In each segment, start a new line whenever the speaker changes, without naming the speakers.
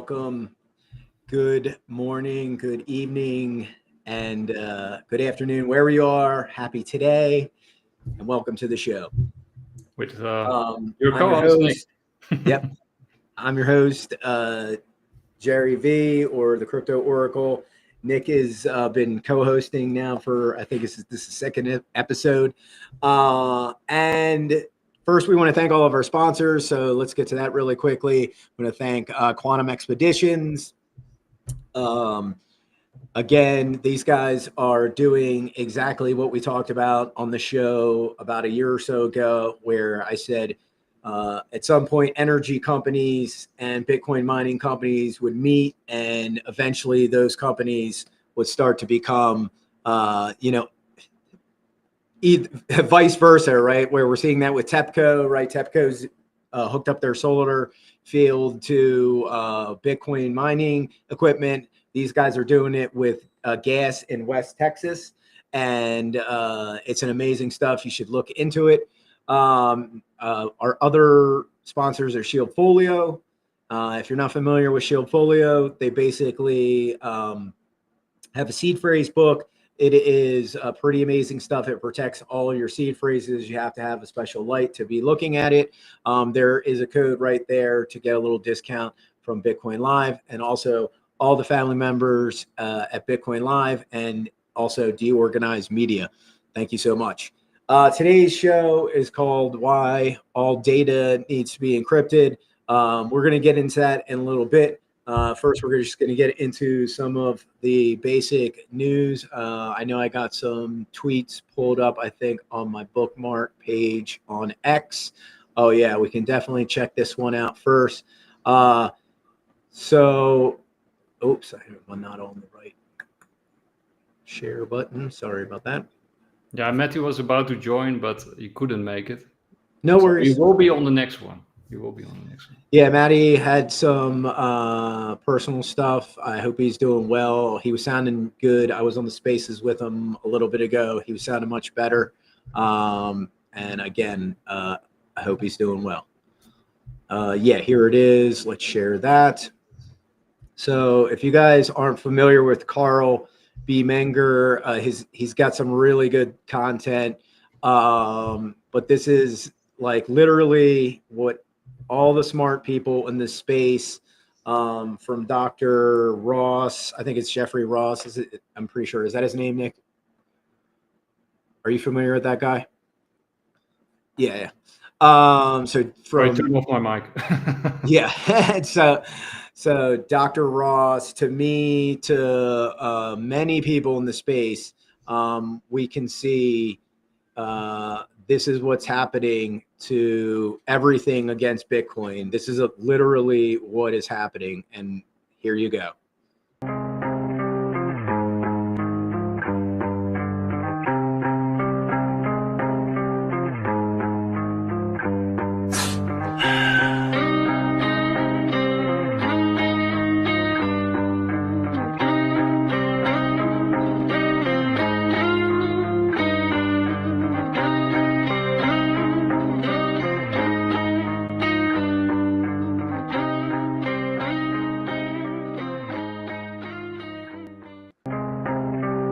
welcome. Good morning, good evening, and good afternoon, wherever you are. Happy today, and welcome to the show.
With
I'm
your
your
co-host,
host. Yep, I'm your host, Jerry V, or the Crypto Oracle. Nick has been co-hosting now for, I think this is the second episode. And first, we want to thank all of our sponsors. So let's get to that really quickly. I want to thank Quantum Expeditions. Again, these guys are doing exactly what we talked about on the show about a year or so ago, where I said at some point energy companies and Bitcoin mining companies would meet, and eventually those companies would start to become, vice versa, right? Where we're seeing that with TEPCO, right? TEPCO's hooked up their solar field to Bitcoin mining equipment. These guys are doing it with gas in West Texas, and it's an amazing stuff. You should look into it. Our other sponsors are Shield Folio. If you're not familiar with Shield Folio, they basically have a seed phrase book. It is pretty amazing stuff. It protects all your seed phrases. You have to have a special light to be looking at it. There is a code right there to get a little discount from Bitcoin Live, and also all the family members at Bitcoin Live, and also Deorganized Media. Thank you so much. Today's show is called Why All Data Needs to Be Encrypted. We're going to get into that in a little bit. First, we're just going to get into some of the basic news. I know I got some tweets pulled up, I think, on my bookmark page on X. Oh, yeah, we can definitely check this one out first. Oops, I'm not on the right share button. Sorry about that.
Yeah, Matthew was about to join, but he couldn't make it.
No worries.
You will be on the next one.
Yeah, Matty had some personal stuff. I hope he's doing well. He was sounding good. I was on the spaces with him a little bit ago. He was sounding much better. And again, I hope he's doing well. Yeah, here it is. Let's share that. So if you guys aren't familiar with Carl B. Menger, he's got some really good content. But this is like literally what all the smart people in this space, from Dr. Ross, I think it's Jeffrey Ross. I'm pretty sure. Is that his name, Nick? Are you familiar with that guy? Yeah. So from
turn off my mic.
Yeah. So Dr. Ross, to me, to many people in the space, we can see this is what's happening to everything against Bitcoin. This is literally what is happening. And here you go.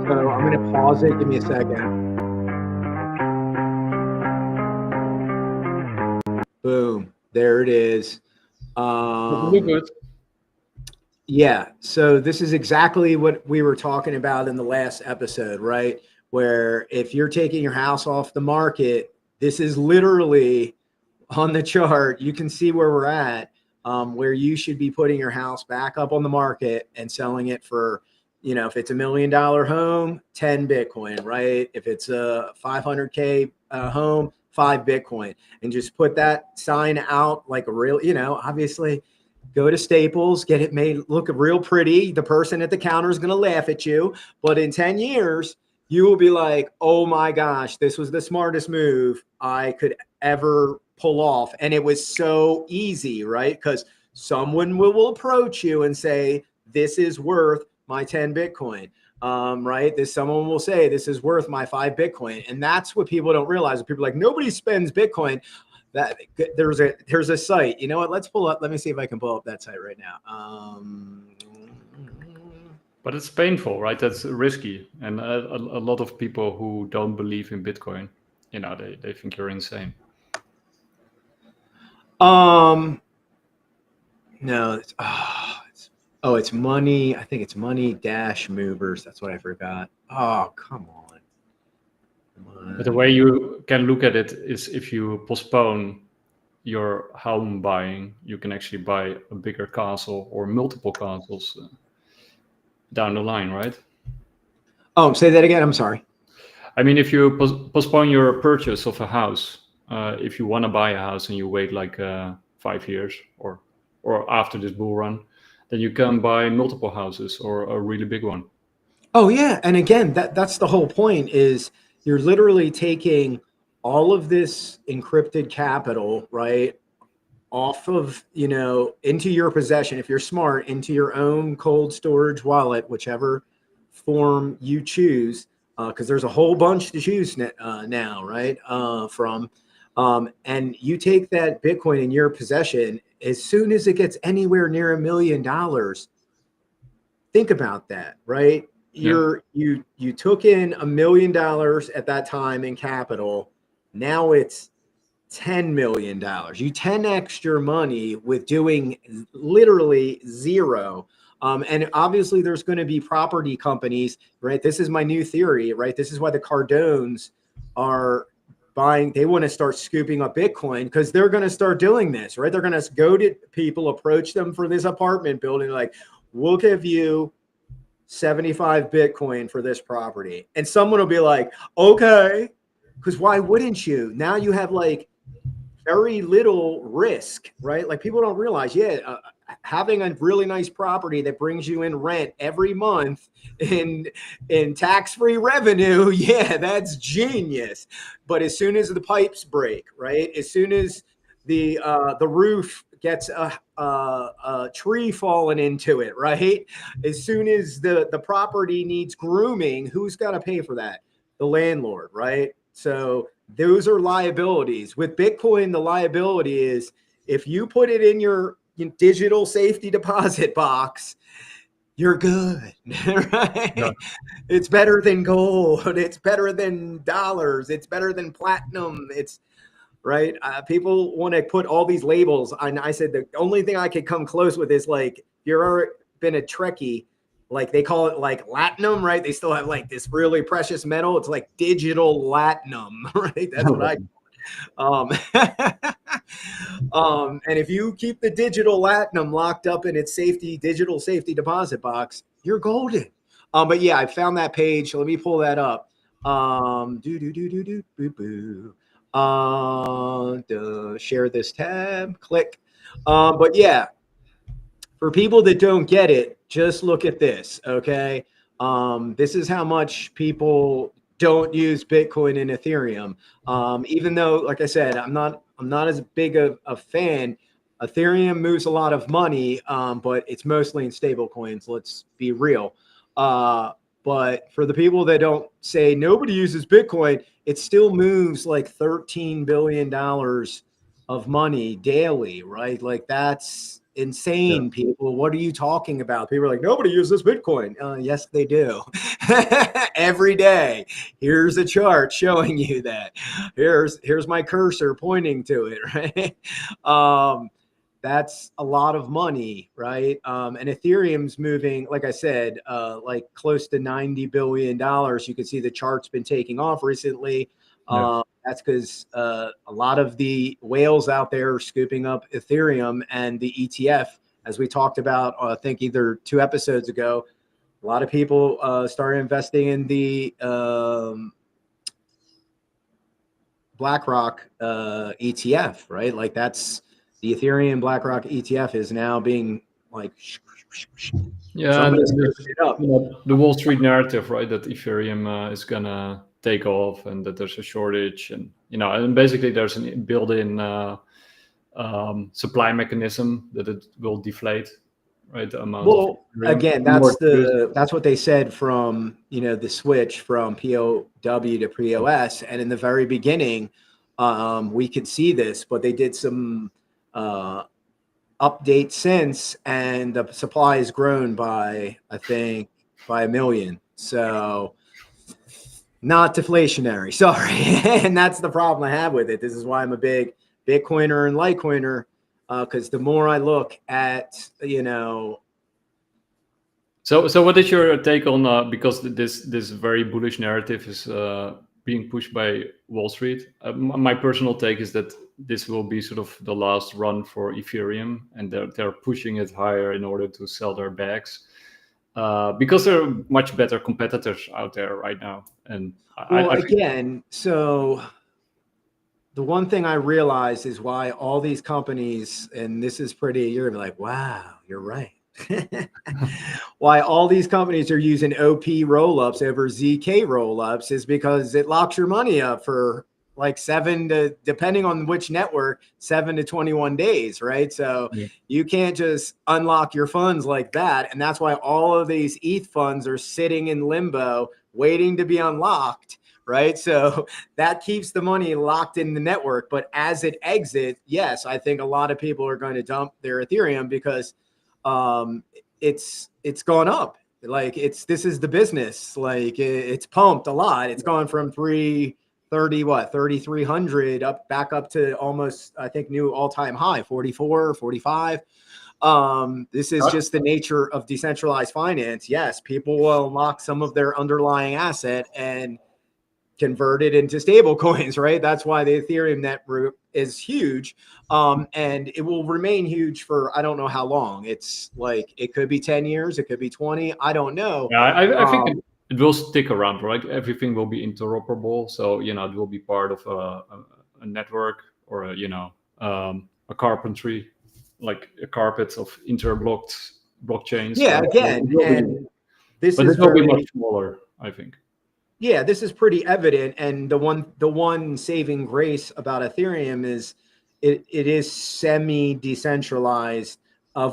So I'm going to pause it. Give me a second. Boom. There it is. Yeah. So this is exactly what we were talking about in the last episode, right? Where if you're taking your house off the market, this is literally on the chart. You can see where we're at, where you should be putting your house back up on the market and selling it for, if it's $1 million home, 10 Bitcoin, right? If it's a 500K home, 5 Bitcoin, and just put that sign out like a real, obviously go to Staples, get it made look real pretty. The person at the counter is going to laugh at you, but in 10 years, you will be like, oh my gosh, this was the smartest move I could ever pull off. And it was so easy, right? Because someone will approach you and say, this is worth my 10 Bitcoin, right? Someone will say, this is worth my 5 Bitcoin. And that's what people don't realize. People are like, nobody spends Bitcoin. that there's a site. You know what? Let's pull up. Let me see if I can pull up that site right now.
But it's painful, right? That's risky, and a lot of people who don't believe in Bitcoin, they think you're insane.
No, it's money. I think it's money dash movers. That's what I forgot. Oh, come on.
But the way you can look at it is if you postpone your home buying, you can actually buy a bigger castle or multiple castles down the line, right?
Oh, say that again. I'm sorry.
I mean, if you postpone your purchase of a house, if you want to buy a house and you wait like 5 years or after this bull run, then you can buy multiple houses or a really big one.
Oh yeah, and again, that's the whole point. Is you're literally taking all of this encrypted capital, right, off of, into your possession, if you're smart, into your own cold storage wallet, whichever form you choose, because there's a whole bunch to choose now, right, from. And you take that Bitcoin in your possession, as soon as it gets anywhere near $1 million, think about that, right? You took in $1 million at that time in capital. Now it's $10 million. You 10x your money with doing literally zero. And obviously there's going to be property companies, right? This is my new theory, right? This is why the Cardones are buying. They want to start scooping up Bitcoin because they're going to start doing this, right? They're going to go to people, approach them for this apartment building, like, we'll give you 75 Bitcoin for this property. And someone will be like, okay, because why wouldn't you? Now you have like very little risk, right? Like people don't realize, having a really nice property that brings you in rent every month in tax-free revenue, that's genius. But as soon as the pipes break, right? As soon as the roof gets a tree falling into it, right? As soon as the property needs grooming, who's got to pay for that? The landlord, right? So those are liabilities. With Bitcoin, the liability is if you put it in your digital safety deposit box, you're good, right? Yeah. It's better than gold. It's better than dollars. It's better than platinum. It's right. People want to put all these labels. And I said, the only thing I could come close with is like, you've ever been a Trekkie, like they call it like latinum, right? They still have like this really precious metal. It's like digital latinum, right? That's what I call it. And if you keep the digital latinum locked up in its digital safety deposit box, you're golden. But yeah, I found that page. Let me pull that up. Share this tab, click. But yeah, for people that don't get it, just look at this, okay? This is how much people don't use Bitcoin and Ethereum. Even though, like I said, I'm not as big of a fan. Ethereum moves a lot of money, but it's mostly in stable coins. Let's be real. But for the people that don't say nobody uses Bitcoin, it still moves like $13 billion of money daily, right? Like that's insane, yeah. People. What are you talking about? People are like, nobody uses Bitcoin. Yes, they do. Every day. Here's a chart showing you that. Here's my cursor pointing to it, right? That's a lot of money, right? And Ethereum's moving, like I said, like close to $90 billion. You can see the chart's been taking off recently. Yeah. That's because a lot of the whales out there are scooping up Ethereum and the ETF, as we talked about, I think either 2 episodes ago. A lot of people started investing in the BlackRock ETF, right? Like that's the Ethereum BlackRock ETF is now being like,
yeah, the Wall Street narrative, right? That Ethereum is gonna take off and that there's a shortage, and and basically there's a built-in supply mechanism that it will deflate, right? The amount.
Well, again, that's what they said from the switch from POW to POS, and in the very beginning, we could see this, but they did some update since, and the supply has grown by, I think, by 1 million. So not deflationary, sorry. And that's the problem I have with it. This is why I'm a big Bitcoiner and Litecoiner, because the more I look at,
So what is your take on because this very bullish narrative is being pushed by Wall Street? My personal take is that this will be sort of the last run for Ethereum, and they're pushing it higher in order to sell their bags, because there are much better competitors out there right now. And
so the one thing I realize is why all these companies, and this is pretty, you're gonna be like, wow, you're right. Why all these companies are using OP rollups over ZK rollups is because it locks your money up for like depending on which network, 7 to 21 days, right? So you can't just unlock your funds like that. And that's why all of these ETH funds are sitting in limbo, waiting to be unlocked, right? So that keeps the money locked in the network. But as it exits, yes, I think a lot of people are going to dump their Ethereum because it's gone up. Like this is the business. Like it's pumped a lot. It's gone from 3,300 back up to almost, I think, new all-time high, 44, 45. This is just the nature of decentralized finance. Yes, people will unlock some of their underlying asset and convert it into stable coins, right? That's why the Ethereum network is huge. And it will remain huge for, I don't know how long. It's like, it could be 10 years, it could be 20. I don't know.
Yeah, I think it will stick around, right? Everything will be interoperable. So, it will be part of a network or, a carpentry, like a carpet of interblocked blockchains.
Yeah,
right?
again, and this
will be much smaller, I think.
Yeah, this is pretty evident. And the one saving grace about Ethereum is it is semi-decentralized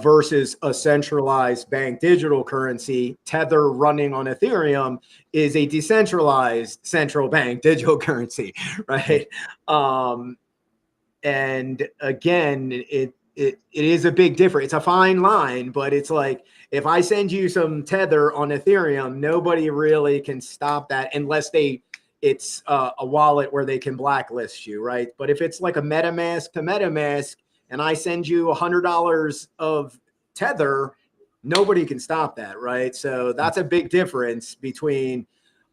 versus a centralized bank digital currency. Tether running on Ethereum is a decentralized central bank digital currency, right? And again, it is a big difference. It's a fine line, but it's like, if I send you some Tether on Ethereum, nobody really can stop that unless it's a wallet where they can blacklist you, right? But if it's like a MetaMask to MetaMask, and I send you $100 of Tether, nobody can stop that, right? So that's a big difference between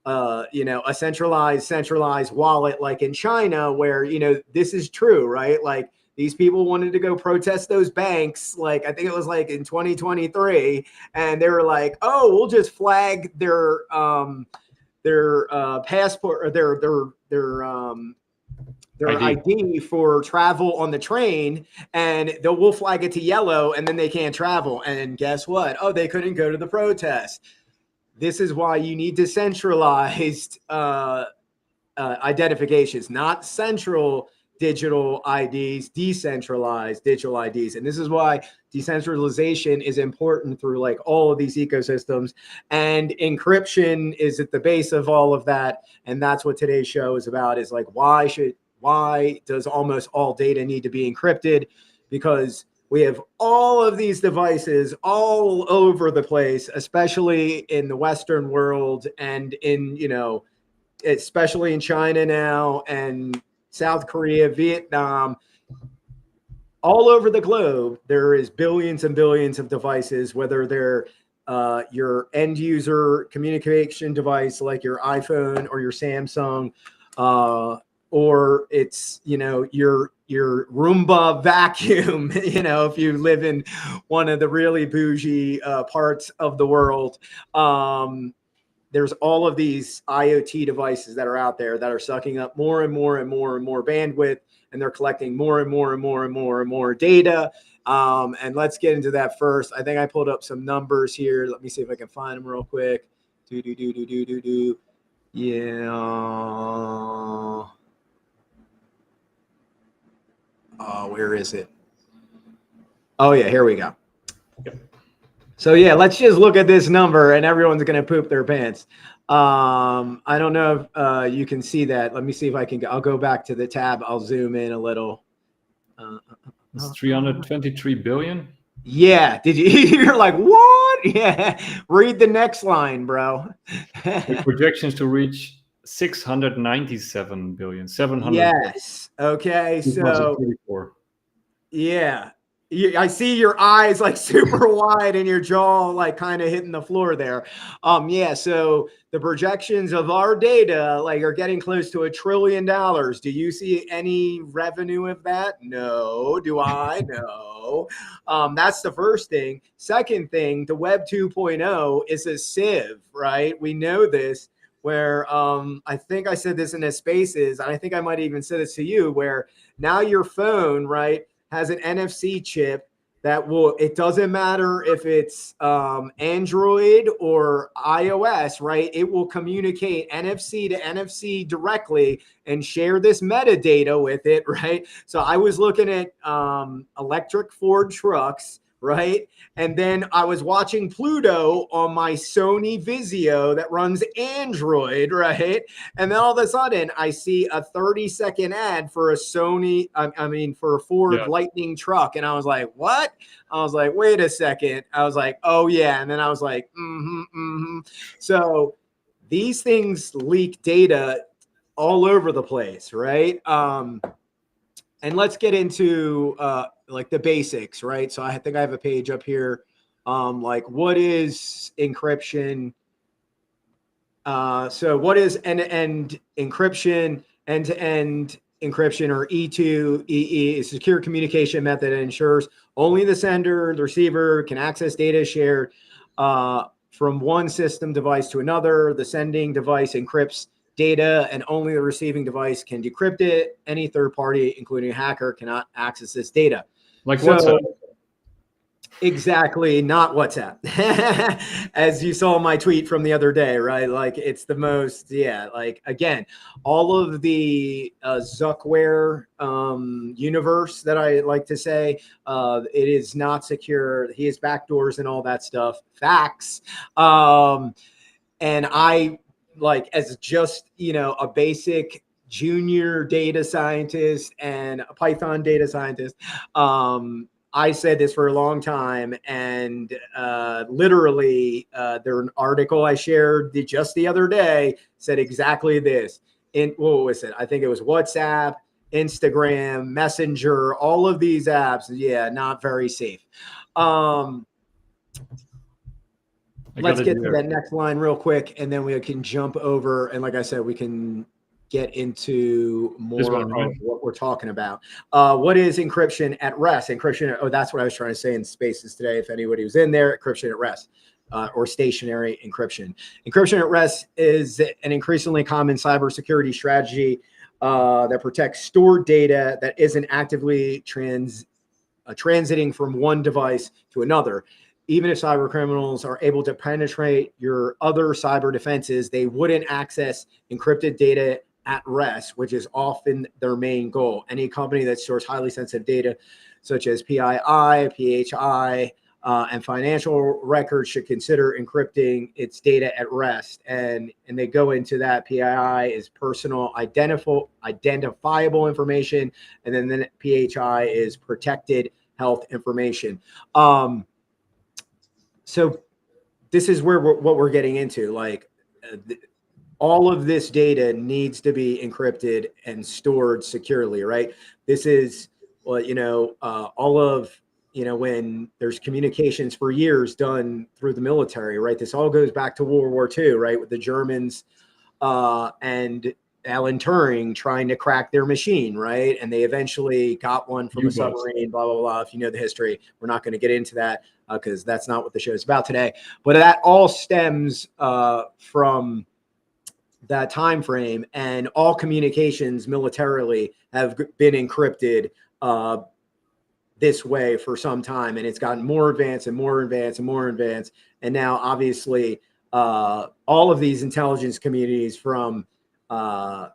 a centralized wallet like in China, where this is true, right? Like, these people wanted to go protest those banks, like I think it was like in 2023, and they were like, "Oh, we'll just flag their passport or their ID for travel on the train, and we'll flag it to yellow, and then they can't travel." And guess what? Oh, they couldn't go to the protest. This is why you need decentralized identifications, not central digital IDs, decentralized digital IDs. And this is why decentralization is important through like all of these ecosystems, and encryption is at the base of all of that. And that's what today's show is about, is like, why does almost all data need to be encrypted? Because we have all of these devices all over the place, especially in the Western world and in, especially in China now, and South Korea, Vietnam, all over the globe. There is billions and billions of devices, whether they're your end user communication device like your iPhone or your Samsung, or it's your Roomba vacuum. If you live in one of the really bougie parts of the world. There's all of these IoT devices that are out there that are sucking up more and more and more and more bandwidth, and they're collecting more and more and more and more and more data. And let's get into that first. I think I pulled up some numbers here. Let me see if I can find them real quick. Yeah. Where is it? Oh yeah, here we go. So yeah, let's just look at this number, and everyone's going to poop their pants. I don't know if you can see that. Let me see if I can. I'll go back to the tab. I'll zoom in a little.
It's 323 billion.
Yeah. Did you? You're like, what? Yeah. Read the next line, bro.
With projections to reach 697 billion. 700.
Yes. Okay. So
2034.
yeah. I see your eyes like super wide and your jaw like kind of hitting the floor there. Yeah, so the projections of our data like are getting close to $1 trillion. Do you see any revenue of that? No. Do I? No. That's the first thing. Second thing, the Web 2.0 is a sieve, right? We know this. Where I think I said this in the spaces, and I think I might even said this to you, where now your phone, right, has an NFC chip that will, it doesn't matter if it's Android or iOS, right? It will communicate NFC to NFC directly and share this metadata with it, right? So I was looking at electric Ford trucks, right? And then I was watching Pluto on my Sony Vizio that runs Android, right? And then all of a sudden I see a 30-second ad for a for a Ford Lightning truck. And I was like, what? I was like, wait a second. I was like, oh yeah. And then I was like, So these things leak data all over the place, right? And let's get into like the basics, right? So I think I have a page up here. Like what is encryption? So what is end-to-end encryption? End-to-end encryption, or E2 EE, is a secure communication method that ensures only the sender, the receiver can access data shared from one system device to another. The sending device encrypts data and only the receiving device can decrypt it. Any third party, including a hacker, cannot access this data.
Like WhatsApp.
Exactly, not WhatsApp. As you saw my tweet from the other day, right? Like it's the most, yeah, like again, all of the Zuckware universe that I like to say, it is not secure. He has backdoors and all that stuff. Facts. And I like, as just, a basic junior data scientist and a Python data scientist, I said this for a long time, and literally, an article I shared just the other day said exactly this. What was it? I think it was WhatsApp, Instagram, Messenger, all of these apps. Yeah, not very safe. Let's get to that next line real quick, and then we can jump over. And like I said, we can get into more of what we're talking about. What is encryption at rest? Encryption. Oh, that's what I was trying to say in spaces today. If anybody was in there, encryption at rest or stationary encryption. Encryption at rest is an increasingly common cybersecurity strategy that protects stored data that isn't actively transiting from one device to another. Even if cyber criminals are able to penetrate your other cyber defenses, they wouldn't access encrypted data at rest, which is often their main goal. Any company that stores highly sensitive data, such as PII, PHI, and financial records, should consider encrypting its data at rest. And they go into that. PII is personal identifiable information, and then PHI is protected health information. So this is where what we're getting into. Like all of this data needs to be encrypted and stored securely, right? This is, well, all of, when there's communications for years done through the military, right? This all goes back to World War II, right? With the Germans and Alan Turing trying to crack their machine, right? And they eventually got one from a submarine, blah, blah, blah. If you know the history, we're not going to get into that because that's not what the show is about today. But that all stems from that time frame, and all communications militarily have been encrypted this way for some time, and it's gotten more advanced and more advanced and more advanced. And now, obviously, all of these intelligence communities from the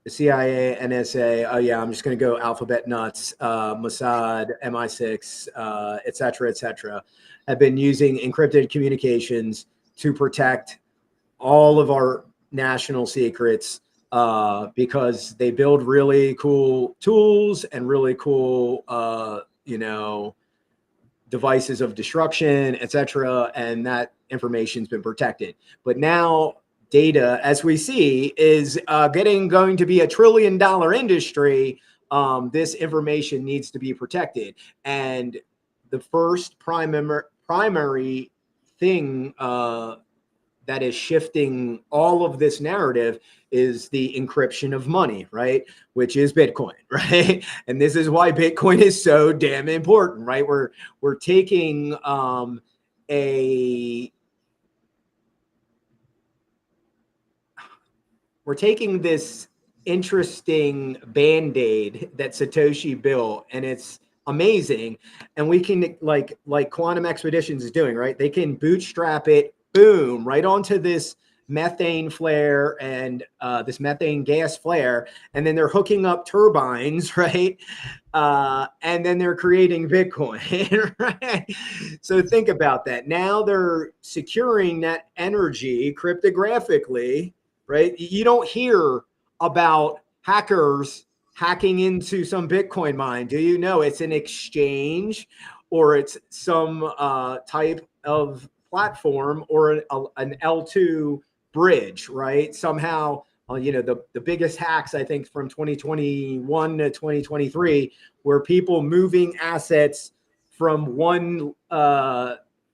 CIA, NSA, oh yeah, I'm just going to go alphabet nuts, Mossad, MI6, et cetera, have been using encrypted communications to protect all of our national secrets because they build really cool tools and really cool, devices of destruction, etc. And that information's been protected. But now data, as we see, is going to be $1 trillion industry. This information needs to be protected. And the first primary thing that is shifting all of this narrative is the encryption of money, right? Which is Bitcoin, right? And this is why Bitcoin is so damn important, right? We're taking this interesting band-aid that Satoshi built, and it's amazing. And we can, like Quantum Expeditions is doing, right? They can bootstrap it, boom, right onto this methane flare and this methane gas flare, and then they're hooking up turbines, right? And then they're creating Bitcoin, right? So think about that. Now they're securing that energy cryptographically, right? You don't hear about hackers hacking into some Bitcoin mine, do you? know it's an exchange, or it's some type of platform, or an L2 bridge, right? Somehow, the biggest hacks, I think, from 2021 to 2023 were people moving assets from one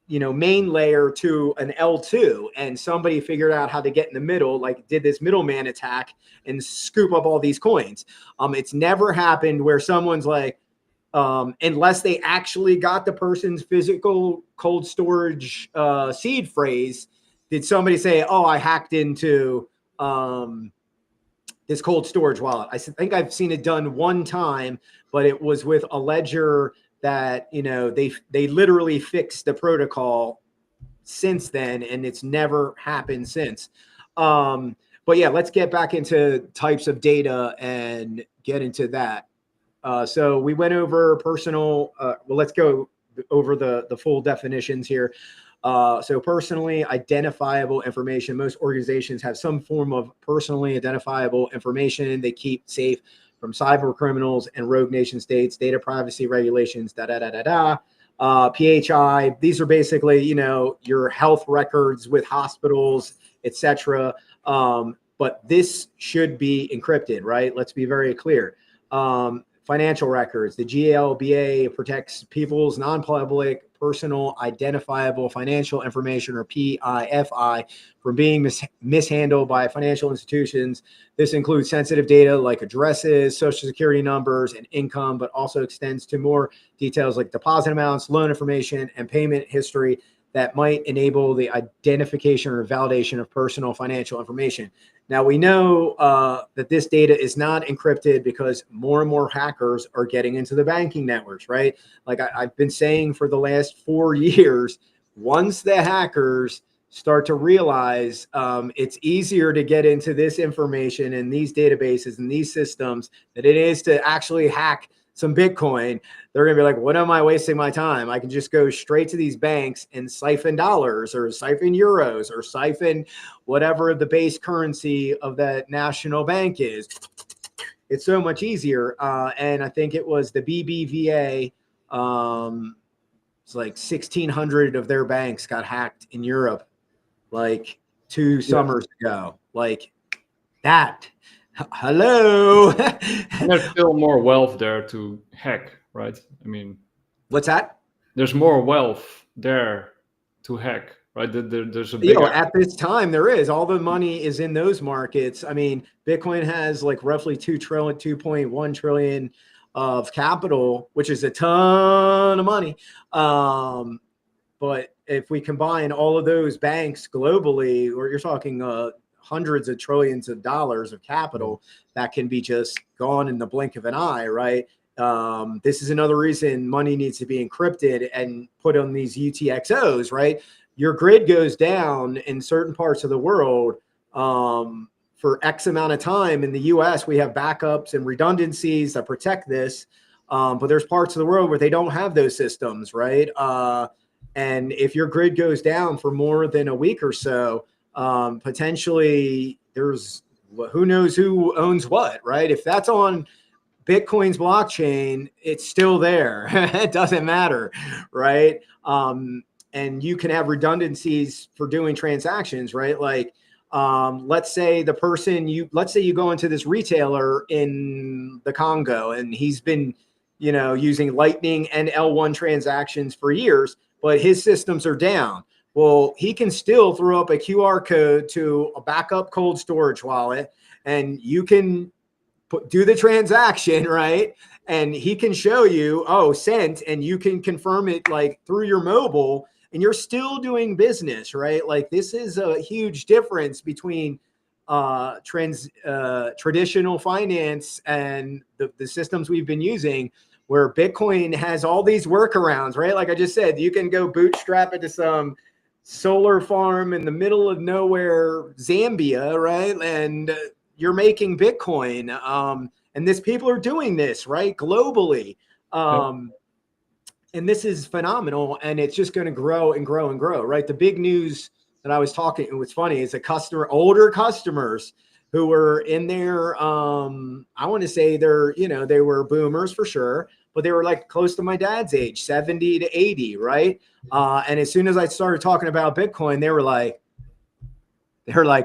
main layer to an L2, and somebody figured out how to get in the middle, like did this middleman attack and scoop up all these coins. It's never happened where someone's like, unless they actually got the person's physical cold storage seed phrase, did somebody say, oh, I hacked into this cold storage wallet. I think I've seen it done one time, but it was with a ledger that, they literally fixed the protocol since then, and it's never happened since. But yeah, let's get back into types of data and get into that. So we went over personal, let's go over the full definitions here. So personally identifiable information. Most organizations have some form of personally identifiable information they keep safe from cyber criminals and rogue nation states. Data privacy regulations, PHI. These are basically, your health records with hospitals, etc. But this should be encrypted, right? Let's be very clear. Financial records. The GLBA protects people's non-public, personal, identifiable financial information, or PIFI, from being mishandled by financial institutions. This includes sensitive data like addresses, social security numbers, and income, but also extends to more details like deposit amounts, loan information, and payment history that might enable the identification or validation of personal financial information. Now, we know that this data is not encrypted because more and more hackers are getting into the banking networks, right? Like I've been saying for the last 4 years, once the hackers start to realize it's easier to get into this information and these databases and these systems than it is to actually hack some Bitcoin, they're going to be like, what am I wasting my time? I can just go straight to these banks and siphon dollars or siphon euros or siphon whatever the base currency of that national bank is. It's so much easier. And I think it was the BBVA. It's like 1,600 of their banks got hacked in Europe like 2 summers ago. Like that. Hello.
And there's still more wealth there to hack, right? I mean,
what's that?
There's more wealth there to hack, right? There's a big
at this time there is. All the money is in those markets. I mean, Bitcoin has like roughly 2.1 trillion of capital, which is a ton of money. But if we combine all of those banks globally, or you're talking hundreds of trillions of dollars of capital that can be just gone in the blink of an eye, right? This is another reason money needs to be encrypted and put on these UTXOs, right? Your grid goes down in certain parts of the world for X amount of time. In the US, we have backups and redundancies that protect this. But there's parts of the world where they don't have those systems, right? And if your grid goes down for more than a week or so, potentially there's who knows who owns what, right? If that's on Bitcoin's blockchain, it's still there. It doesn't matter, right? And you can have redundancies for doing transactions, right? Like, let's say you go into this retailer in the Congo, and he's been, using Lightning and L1 transactions for years, but his systems are down. Well, he can still throw up a QR code to a backup cold storage wallet, and you can do the transaction, right? And he can show you, sent, and you can confirm it like through your mobile, and you're still doing business, right? Like, this is a huge difference between traditional finance and the systems we've been using, where Bitcoin has all these workarounds, right? Like I just said, you can go bootstrap into some solar farm in the middle of nowhere, Zambia, right? And you're making Bitcoin. And people are doing this, right? Globally. And this is phenomenal, and it's just going to grow and grow and grow, right? The big news that I was talking, and what's funny is older customers who were in there. I want to say they were boomers for sure, but they were like close to my dad's age, 70 to 80. Right. And as soon as I started talking about Bitcoin, they were like,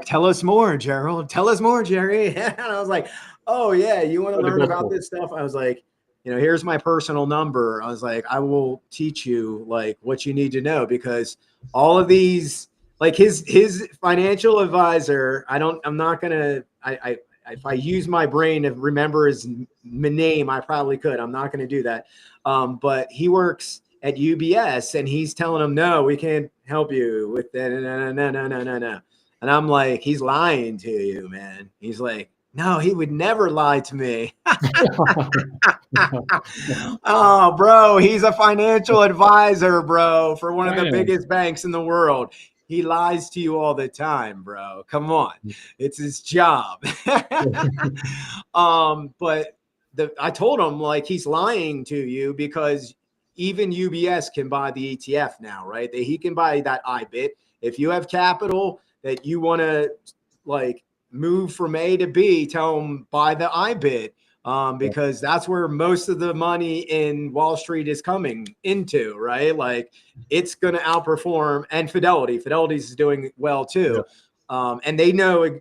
tell us more, Gerald, tell us more, Jerry. And I was like, oh yeah, you want to learn about this stuff? I was like, here's my personal number. I was like, I will teach you like what you need to know, because all of these, like his financial advisor, if I use my brain to remember his name, I probably could. I'm not going to do that. But he works at UBS, and he's telling them, no, we can't help you with that. No. And I'm like, he's lying to you, man. He's like, no, he would never lie to me. Oh, bro, he's a financial advisor, bro, for one of the biggest banks in the world. He lies to you all the time, bro. Come on. It's his job. But I told him, like, he's lying to you, because even UBS can buy the ETF now, right? He can buy that IBIT. If you have capital that you want to like move from A to B, tell them buy the IBIT, because that's where most of the money in Wall Street is coming into, right? Like, it's going to outperform, and Fidelity's doing well too. Yeah. And they know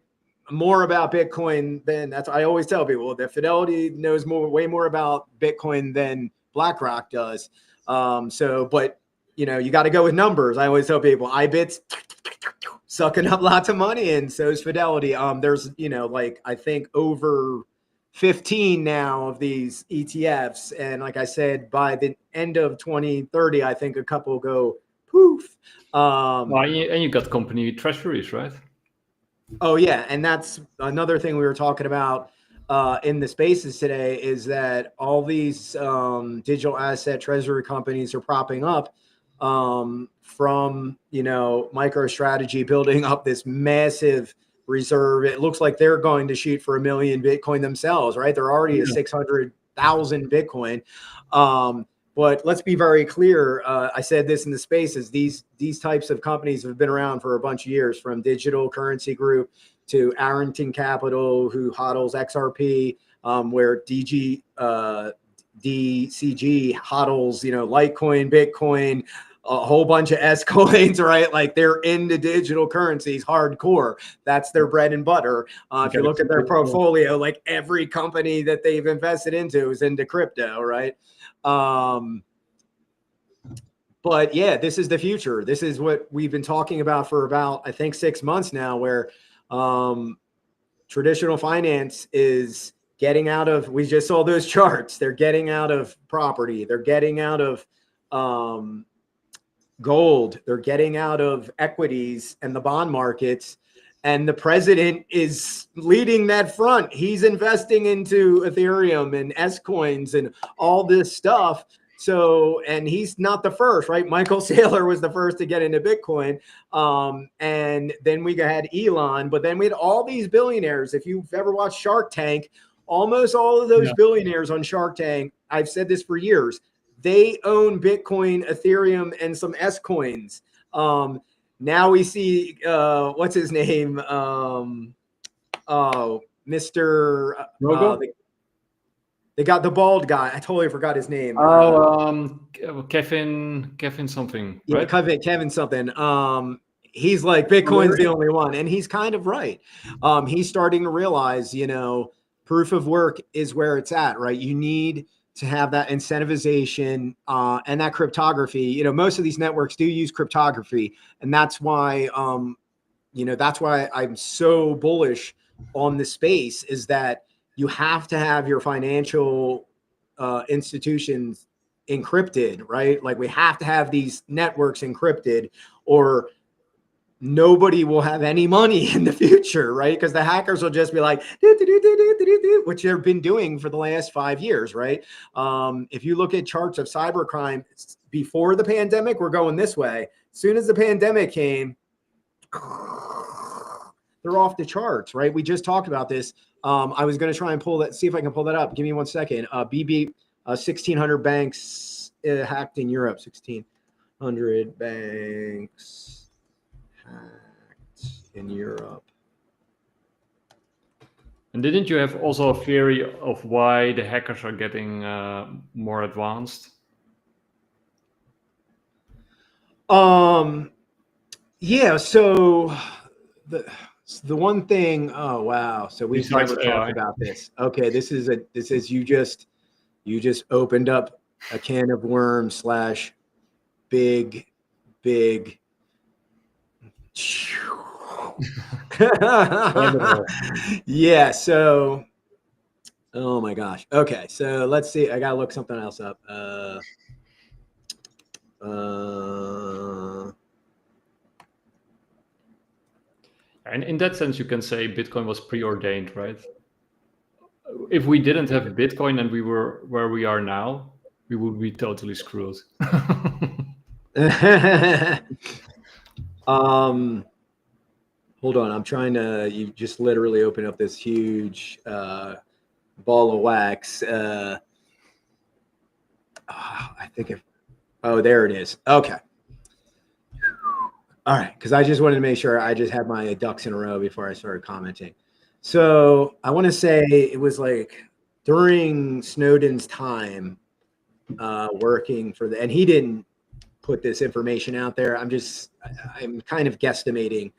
more about Bitcoin than I always tell people that Fidelity knows way more about Bitcoin than BlackRock does. But you got to go with numbers. I always tell people IBIT's sucking up lots of money, and so is Fidelity. There's, I think over 15 now of these ETFs. And like I said, by the end of 2030, I think a couple go poof.
And you got company treasuries, right?
Oh yeah. And that's another thing we were talking about in the spaces today, is that all these digital asset treasury companies are propping up from, MicroStrategy building up this massive reserve. It looks like they're going to shoot for 1 million Bitcoin themselves, right? They're already at 600,000 Bitcoin. But let's be very clear. I said this in the spaces. These types of companies have been around for a bunch of years, from Digital Currency Group to Arrington Capital, who hodls XRP, where DCG hodls, Litecoin, Bitcoin, a whole bunch of S coins, right? Like, they're into digital currencies hardcore. That's their bread and butter. If you look at their portfolio, like every company that they've invested into is into crypto, right? But yeah, this is the future. This is what we've been talking about for about, I think, 6 months now, where traditional finance is getting out of, we just saw those charts. They're getting out of property. They're getting out of gold. They're getting out of equities and the bond markets. And the president is leading that front. He's investing into Ethereum and S coins and all this stuff. So, and he's not the first, right? Michael Saylor was the first to get into Bitcoin. And then we had Elon, but then we had all these billionaires. If you've ever watched Shark Tank, almost all of those billionaires on Shark Tank, I've said this for years, they own Bitcoin, Ethereum, and some S coins. now we see what's his name? Mr.
Logo?
They got the bald guy. I totally forgot his name.
Kevin something,
Yeah,
right?
Kevin something. He's like, Bitcoin's the only one, and he's kind of right. He's starting to realize, proof of work is where it's at, right? You need to have that incentivization and that cryptography. Most of these networks do use cryptography, and that's why I'm so bullish on the space, is that you have to have your financial institutions encrypted, right? Like, we have to have these networks encrypted, or nobody will have any money in the future, right? Because the hackers will just be like, which they've been doing for the last 5 years, right? If you look at charts of cybercrime before the pandemic, we're going this way. As soon as the pandemic came, they're off the charts, right? We just talked about this. I was going to try and see if I can pull that up. Give me 1 second. 1,600 banks hacked in Europe. 1,600 banks hacked in Europe.
And didn't you have also a theory of why the hackers are getting more advanced?
Yeah. So the one thing. Oh wow. So we've never talked about this. Okay. This is you just opened up a can of worms / big. Yeah. So, oh my gosh. Okay. So let's see. I gotta look something else up.
And in that sense, you can say Bitcoin was preordained, right? If we didn't have Bitcoin and we were where we are now, we would be totally screwed.
Hold on. I'm trying to. You just literally open up this huge ball of wax. I think there it is. Okay. All right, because I just wanted to make sure I just had my ducks in a row before I started commenting. So I want to say it was like during Snowden's time working for and he didn't put this information out there. I'm kind of guesstimating.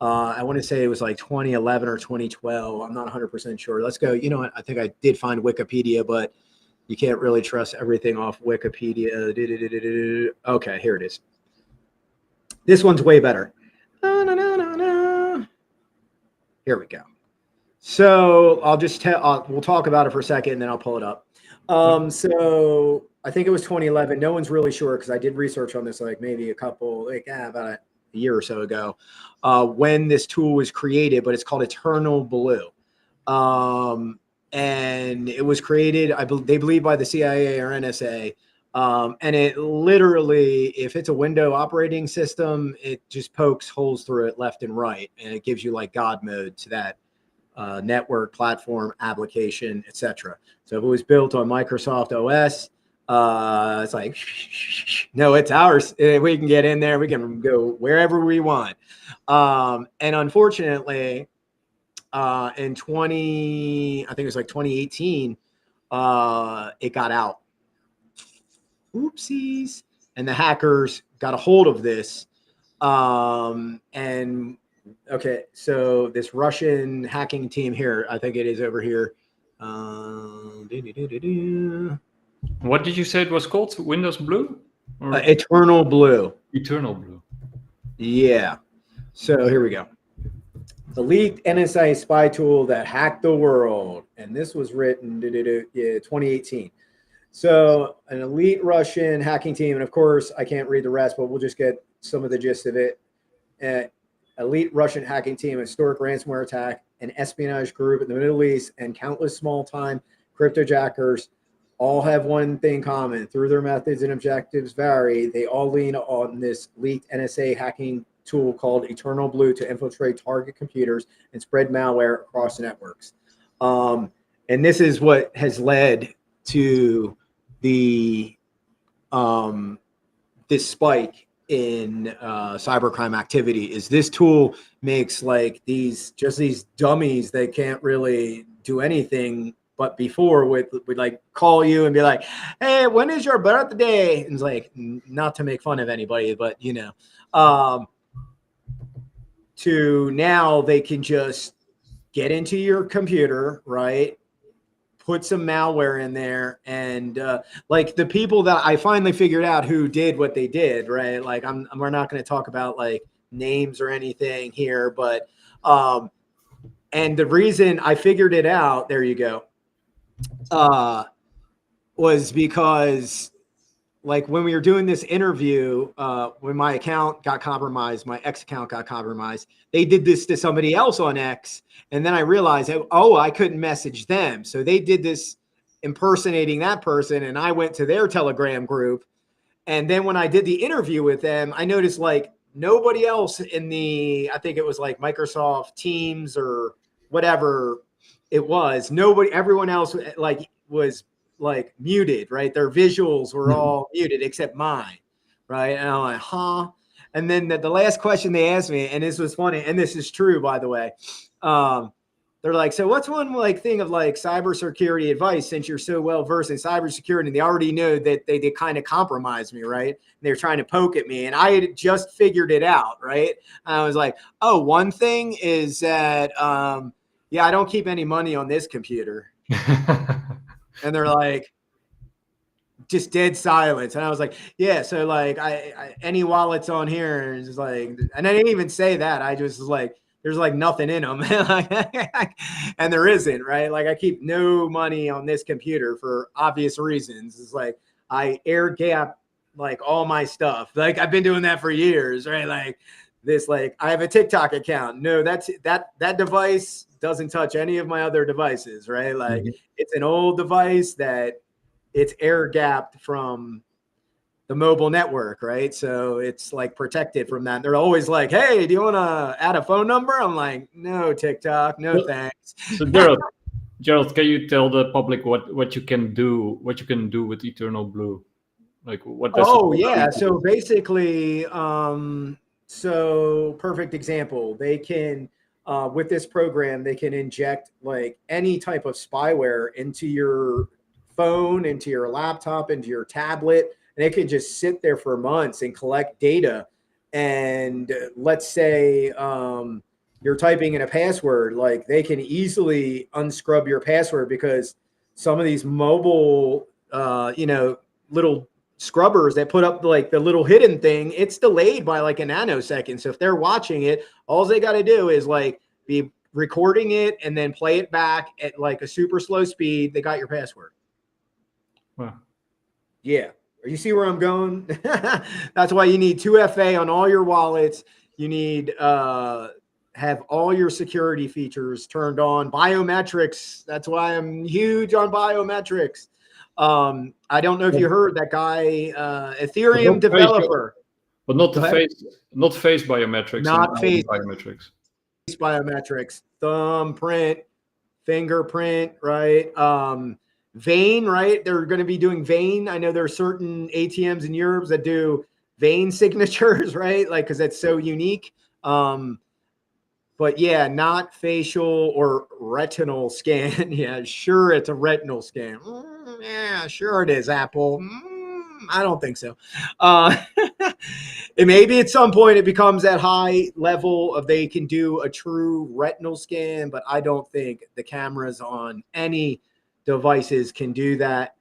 I want to say it was like 2011 or 2012. I'm not 100% sure. Let's go. You know what? I think I did find Wikipedia, but you can't really trust everything off Wikipedia. Okay, here it is. This one's way better. Here we go. So we'll talk about it for a second and then I'll pull it up. So I think it was 2011. No one's really sure because I did research on this about a year or so ago when this tool was created, but it's called Eternal Blue. And it was created, they believe, by the CIA or NSA. And it literally, if it's a Windows operating system, it just pokes holes through it left and right. And it gives you like God mode to that network, platform, application, etc. So if it was built on Microsoft OS, it's like, no, it's ours. We can get in there. We can go wherever we want. And unfortunately, in 2018, it got out. Oopsies. And the hackers got a hold of this. And okay, so this Russian hacking team here, I think it is over here.
What did you say it was called? Windows Blue?
Eternal Blue.
Eternal Blue.
Yeah. So here we go. The leaked NSA spy tool that hacked the world. And this was written 2018. So an elite Russian hacking team, and of course, I can't read the rest, but we'll just get some of the gist of it. Elite Russian hacking team, historic ransomware attack, an espionage group in the Middle East, and countless small-time cryptojackers all have one thing common. Through their methods and objectives vary, they all lean on this leaked NSA hacking tool called Eternal Blue to infiltrate target computers and spread malware across networks. And this is what has led to the this spike in cybercrime activity is this tool makes like these dummies that can't really do anything. But before would like call you and be like, hey, when is your birthday? And it's like, not to make fun of anybody, but you know, to now they can just get into your computer, right? Put some malware in there, and like the people that I finally figured out who did what they did, right? Like we're not going to talk about like names or anything here, but and the reason I figured it out, there you go, was because like when we were doing this interview, when my account got compromised, my X account got compromised, they did this to somebody else on X. And then I realized, oh, I couldn't message them. So they did this impersonating that person. And I went to their Telegram group. And then when I did the interview with them, I noticed like nobody else in the, I think it was like Microsoft Teams or whatever it was. Nobody, everyone else like was like muted, right? Their visuals were all muted except mine, right? And I'm like, huh? And then the last question they asked me, and this was funny, and this is true, by the way. They're like, so what's one like thing of like cybersecurity advice since you're so well versed in cybersecurity? And they already know that they kind of compromised me, right? And they're trying to poke at me, and I had just figured it out, right? And I was like, oh, one thing is that, yeah, I don't keep any money on this computer. And they're like, just dead silence. And I was like, yeah, so like I any wallets on here is like, and I didn't even say that. I just was like, there's like nothing in them. And there isn't, right? Like I keep no money on this computer for obvious reasons. It's like I air gap like all my stuff. Like I've been doing that for years, right? Like this, like I have a TikTok account. No, that device doesn't touch any of my other devices, right? Like it's an old device that it's air gapped from the mobile network, right? So it's like protected from that. They're always like, hey, do you want to add a phone number? I'm like, no, TikTok, no thanks.
So Gerald, can you tell the public what you can do with Eternal Blue? Like what does
yeah. So basically, so perfect example. They can with this program, they can inject like any type of spyware into your phone, into your laptop, into your tablet, and it can just sit there for months and collect data. And let's say you're typing in a password, like they can easily unscrub your password because some of these mobile, little scrubbers that put up like the little hidden thing, it's delayed by like a nanosecond. So if they're watching it, all they got to do is like be recording it and then play it back at like a super slow speed. They got your password.
Wow.
Yeah. You see where I'm going? That's why you need 2FA on all your wallets. You need have all your security features turned on. Biometrics. That's why I'm huge on biometrics. I don't know if you heard that guy, Ethereum developer.
But not face biometrics.
Not face
biometrics.
Biometrics. Thumbprint, fingerprint, right? Vein, right? They're going to be doing vein. I know there are certain ATMs in Europe that do vein signatures, right? Like, because that's so unique. But yeah, not facial or retinal scan. Yeah, sure, it's a retinal scan. Yeah, sure it is, Apple. I don't think so. And maybe at some point it becomes that high level of they can do a true retinal scan, but I don't think the cameras on any devices can do that.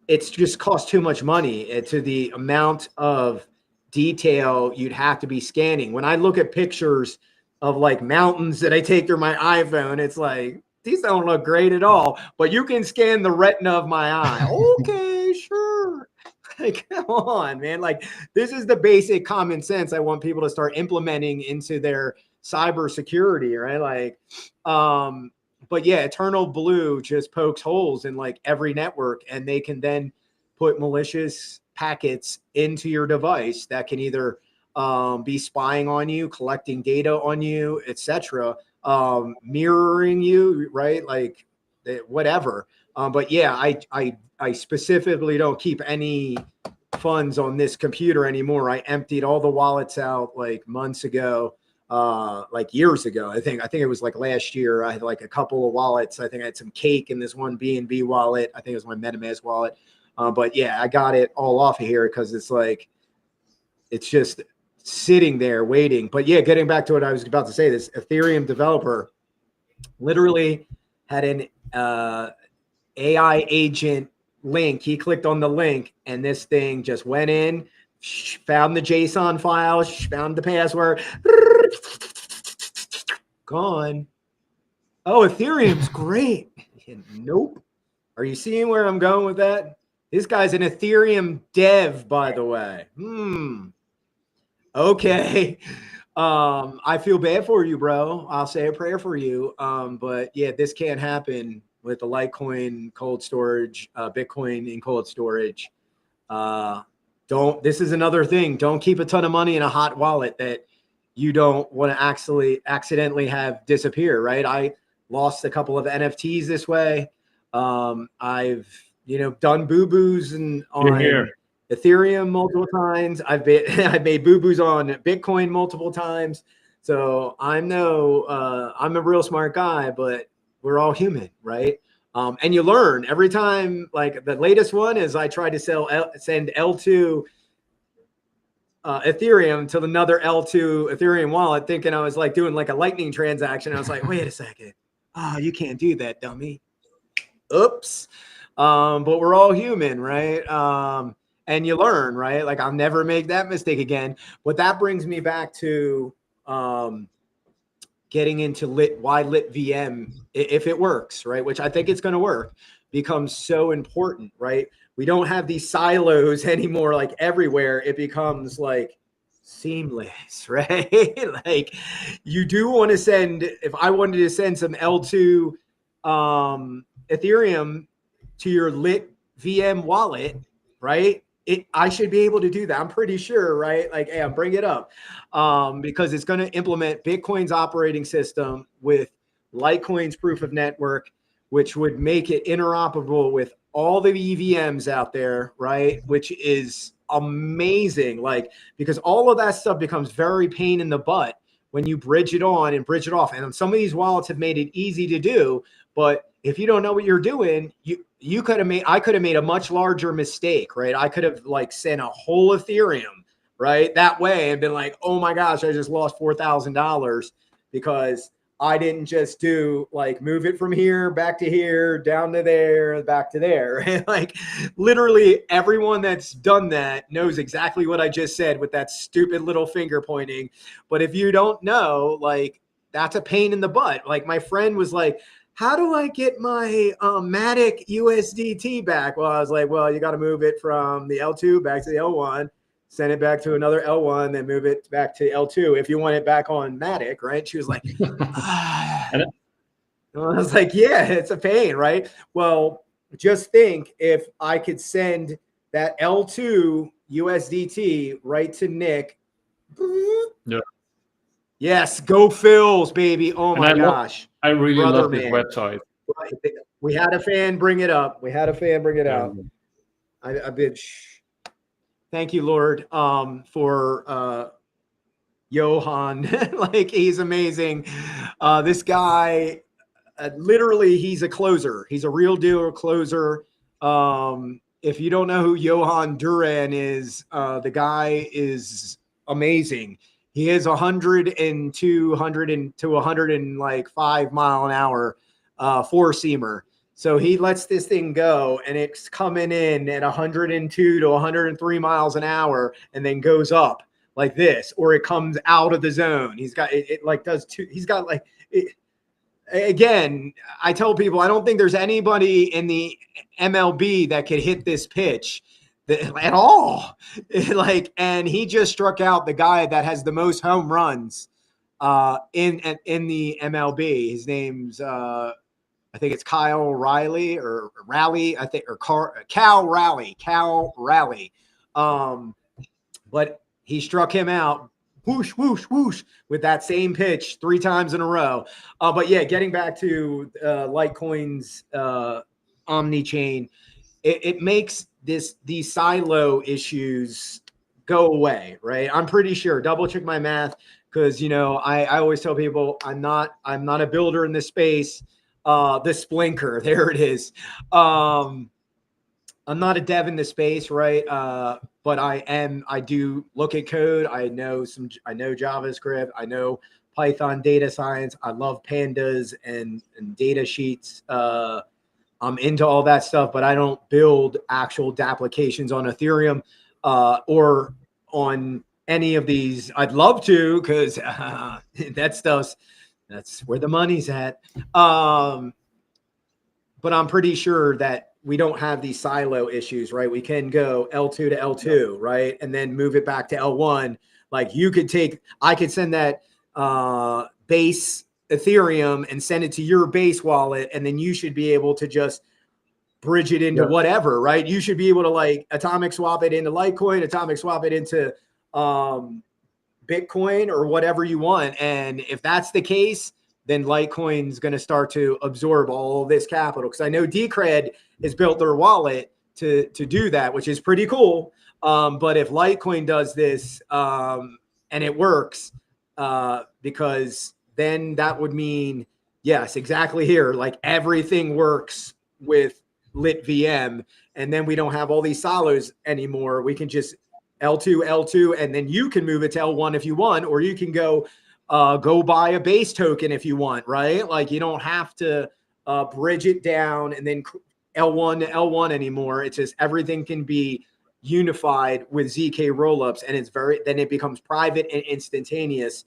It's just cost too much money to the amount of detail you'd have to be scanning. When I look at pictures of like mountains that I take through my iPhone, it's like, these don't look great at all, but you can scan the retina of my eye. Okay, sure. Like, come on, man. Like, this is the basic common sense I want people to start implementing into their cybersecurity, right? Like, but yeah, Eternal Blue just pokes holes in like every network, and they can then put malicious packets into your device that can either be spying on you, collecting data on you, etc., mirroring you, right? Like whatever. But yeah, I specifically don't keep any funds on this computer anymore. I emptied all the wallets out like months ago, like years ago. I think it was like last year. I had like a couple of wallets. I think I had some cake in this one BNB wallet. I think it was my MetaMask wallet. But yeah, I got it all off of here because it's like, it's just sitting there waiting. But yeah, getting back to what I was about to say, this Ethereum developer literally had an AI agent link. He clicked on the link and this thing just went in, found the JSON file, found the password, gone. Oh, Ethereum's great. Nope. Are you seeing where I'm going with that? This guy's an Ethereum dev, by the way. Okay. I feel bad for you, bro. I'll say a prayer for you. But yeah, this can't happen with the Litecoin cold storage, Bitcoin in cold storage. This is another thing. Don't keep a ton of money in a hot wallet that you don't want to actually accidentally have disappear, right? I lost a couple of NFTs this way. I've, done boo-boos on Ethereum multiple times. I've made boo-boos on Bitcoin multiple times. So I'm a real smart guy, but we're all human, right? And you learn every time. Like the latest one is I tried to send L2 Ethereum to another L2 Ethereum wallet, thinking I was like doing like a lightning transaction. I was like, wait a second. Oh, you can't do that, dummy. Oops. But we're all human, right? And you learn, right? Like I'll never make that mistake again. But that brings me back to getting into why lit VM, if it works, right? Which I think it's going to work, becomes so important, right? We don't have these silos anymore, like everywhere. It becomes like seamless, right? Like you do want to send, if I wanted to send some L2 Ethereum to your lit VM wallet, right? I should be able to do that. I'm pretty sure, right? Like, hey, bring it up because it's going to implement Bitcoin's operating system with Litecoin's proof of network, which would make it interoperable with all the EVMs out there, right? Which is amazing. Like, because all of that stuff becomes very pain in the butt when you bridge it on and bridge it off. And some of these wallets have made it easy to do, but if you don't know what you're doing, I could have made a much larger mistake, right? I could have like sent a whole Ethereum, right? That way and been like, oh my gosh, I just lost $4,000 because I didn't just do like move it from here, back to here, down to there, back to there. Right? Like literally everyone that's done that knows exactly what I just said with that stupid little finger pointing. But if you don't know, like that's a pain in the butt. Like my friend was like, how do I get my Matic USDT back? Well, I was like, well, you got to move it from the L2 back to the L1, send it back to another L1, then move it back to L2 if you want it back on Matic, right? She was like, ah. I was like, yeah, it's a pain, right? Well, just think if I could send that L2 USDT right to Nick.
Yeah.
Yes, go Phils, baby. Oh my gosh.
I really love this website.
We had a fan bring it up. We had a fan bring it out. I bid. Thank you, Lord, for Johan. Like he's amazing. This guy, literally, he's a closer. He's a real deal closer. If you don't know who Johan Duran is, the guy is amazing. He is 102, 100 to 105 mile an hour four seamer. So he lets this thing go and it's coming in at 102 to 103 miles an hour and then goes up like this, or it comes out of the zone. He's got it like does two. He's got like it, again, I tell people I don't think there's anybody in the MLB that could hit this pitch at all. Like, and he just struck out the guy that has the most home runs in the MLB. His name's I think it's Kyle Riley or Raleigh, I think, or Cal Raleigh. But he struck him out whoosh, whoosh, whoosh with that same pitch 3 times in a row. But yeah, getting back to Litecoin's Omni chain, it makes these silo issues go away, right? I'm pretty sure. Double check my math, because I always tell people I'm not a builder in this space. The Splinker, there it is. I'm not a dev in the space, right? But I do look at code. I know JavaScript. I know Python data science. I love pandas and data sheets. I'm into all that stuff, but I don't build actual applications on Ethereum or on any of these. I'd love to, because that's where the money's at. But I'm pretty sure that we don't have these silo issues, right? We can go L2 to L2, right? And then move it back to L1. Like I could send that base Ethereum and send it to your base wallet, and then you should be able to just bridge it into whatever, right? You should be able to like atomic swap it into Litecoin, atomic swap it into Bitcoin or whatever you want. And if that's the case, then Litecoin's going to start to absorb all this capital. Because I know Decred has built their wallet to do that, which is pretty cool. But if Litecoin does this and it works, because then that would mean, yes, exactly here, like everything works with LitVM, and then we don't have all these silos anymore. We can just L2, and then you can move it to L1 if you want, or you can go buy a base token if you want, right? Like you don't have to bridge it down and then L1 to L1 anymore. It's just everything can be unified with ZK rollups, and then it becomes private and instantaneous,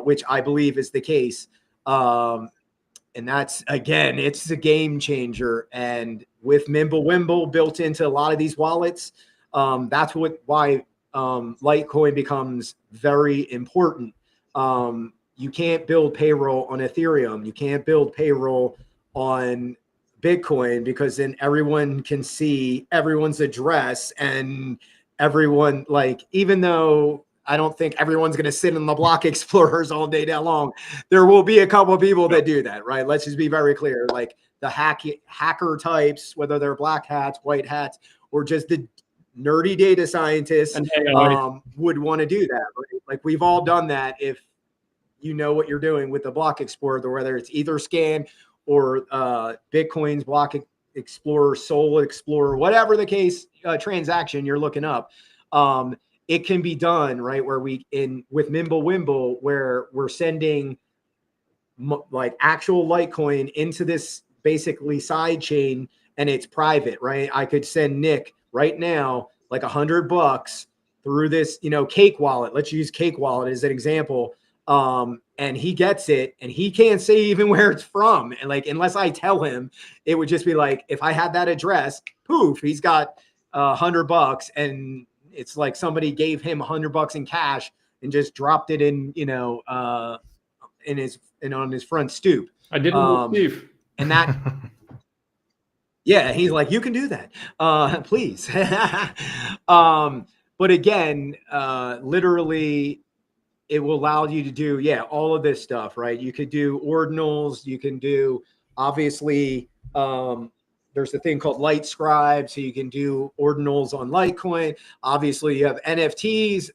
which I believe is the case. And that's, again, it's a game changer. And with Mimblewimble built into a lot of these wallets, that's why Litecoin becomes very important. You can't build payroll on Ethereum. You can't build payroll on Bitcoin, because then everyone can see everyone's address, and everyone, like, even though I don't think everyone's going to sit in the block explorers all day that long, there will be a couple of people that do that, right? Let's just be very clear. Like the hacker types, whether they're black hats, white hats, or just the nerdy data scientists, would want to do that. Right? Like we've all done that. If you know what you're doing with the block explorer, whether it's Etherscan or Bitcoin's block explorer, Sol Explorer, whatever the case, transaction you're looking up, it can be done, right? Where with Mimblewimble, where we're sending like actual Litecoin into this basically side chain, and it's private, right? I could send Nick right now like $100 through this, Cake Wallet. Let's use Cake Wallet as an example. And he gets it, and he can't say even where it's from. And like, unless I tell him, it would just be like, if I had that address, poof, he's got $100, and it's like somebody gave him $100 in cash and just dropped it in, on his front stoop.
I didn't receive.
And that, yeah, he's like, you can do that, please. But again, literally, it will allow you to do, all of this stuff, right? You could do ordinals. You can do, obviously, there's a thing called LiteScribe, so you can do ordinals on Litecoin. Obviously, you have NFTs.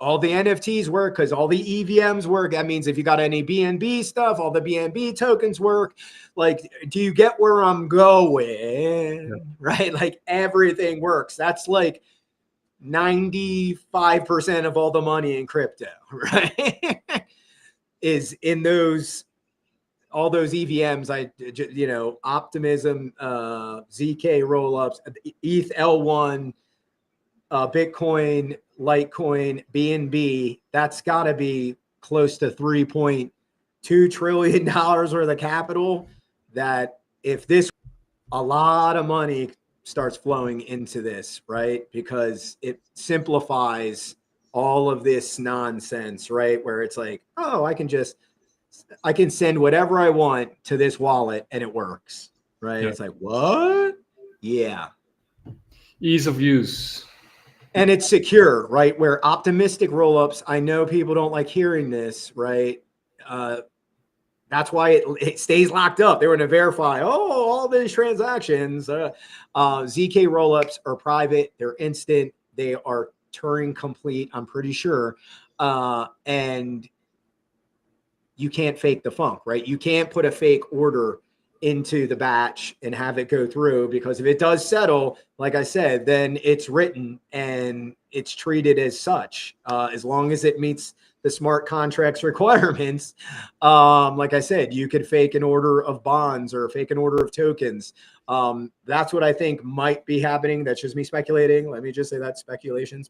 All the NFTs work because all the EVMs work. That means if you got any BNB stuff, all the BNB tokens work. Like, do you get where I'm going? Right? Like everything works. That's like 95% of all the money in crypto, right? Is in all those EVMs, Optimism, ZK rollups, ETH L1, Bitcoin, Litecoin, BNB. That's got to be close to $3.2 trillion worth of capital. That if a lot of money starts flowing into this, right? Because it simplifies all of this nonsense, right? Where it's like, oh, I can send whatever I want to this wallet and it works, right? Yeah. It's like, what? Yeah.
Ease of use.
And it's secure, right? Where optimistic rollups, I know people don't like hearing this, right? That's why it stays locked up. They were going to verify, all these transactions. ZK rollups are private. They're instant. They are Turing complete, I'm pretty sure. And you can't fake the funk, right? You can't put a fake order into the batch and have it go through, because if it does settle, like I said, then it's written and it's treated as such, as long as it meets the smart contracts requirements. Like I said, you could fake an order of bonds or fake an order of tokens. That's what I think might be happening. That's just me speculating. Let me just say that speculation.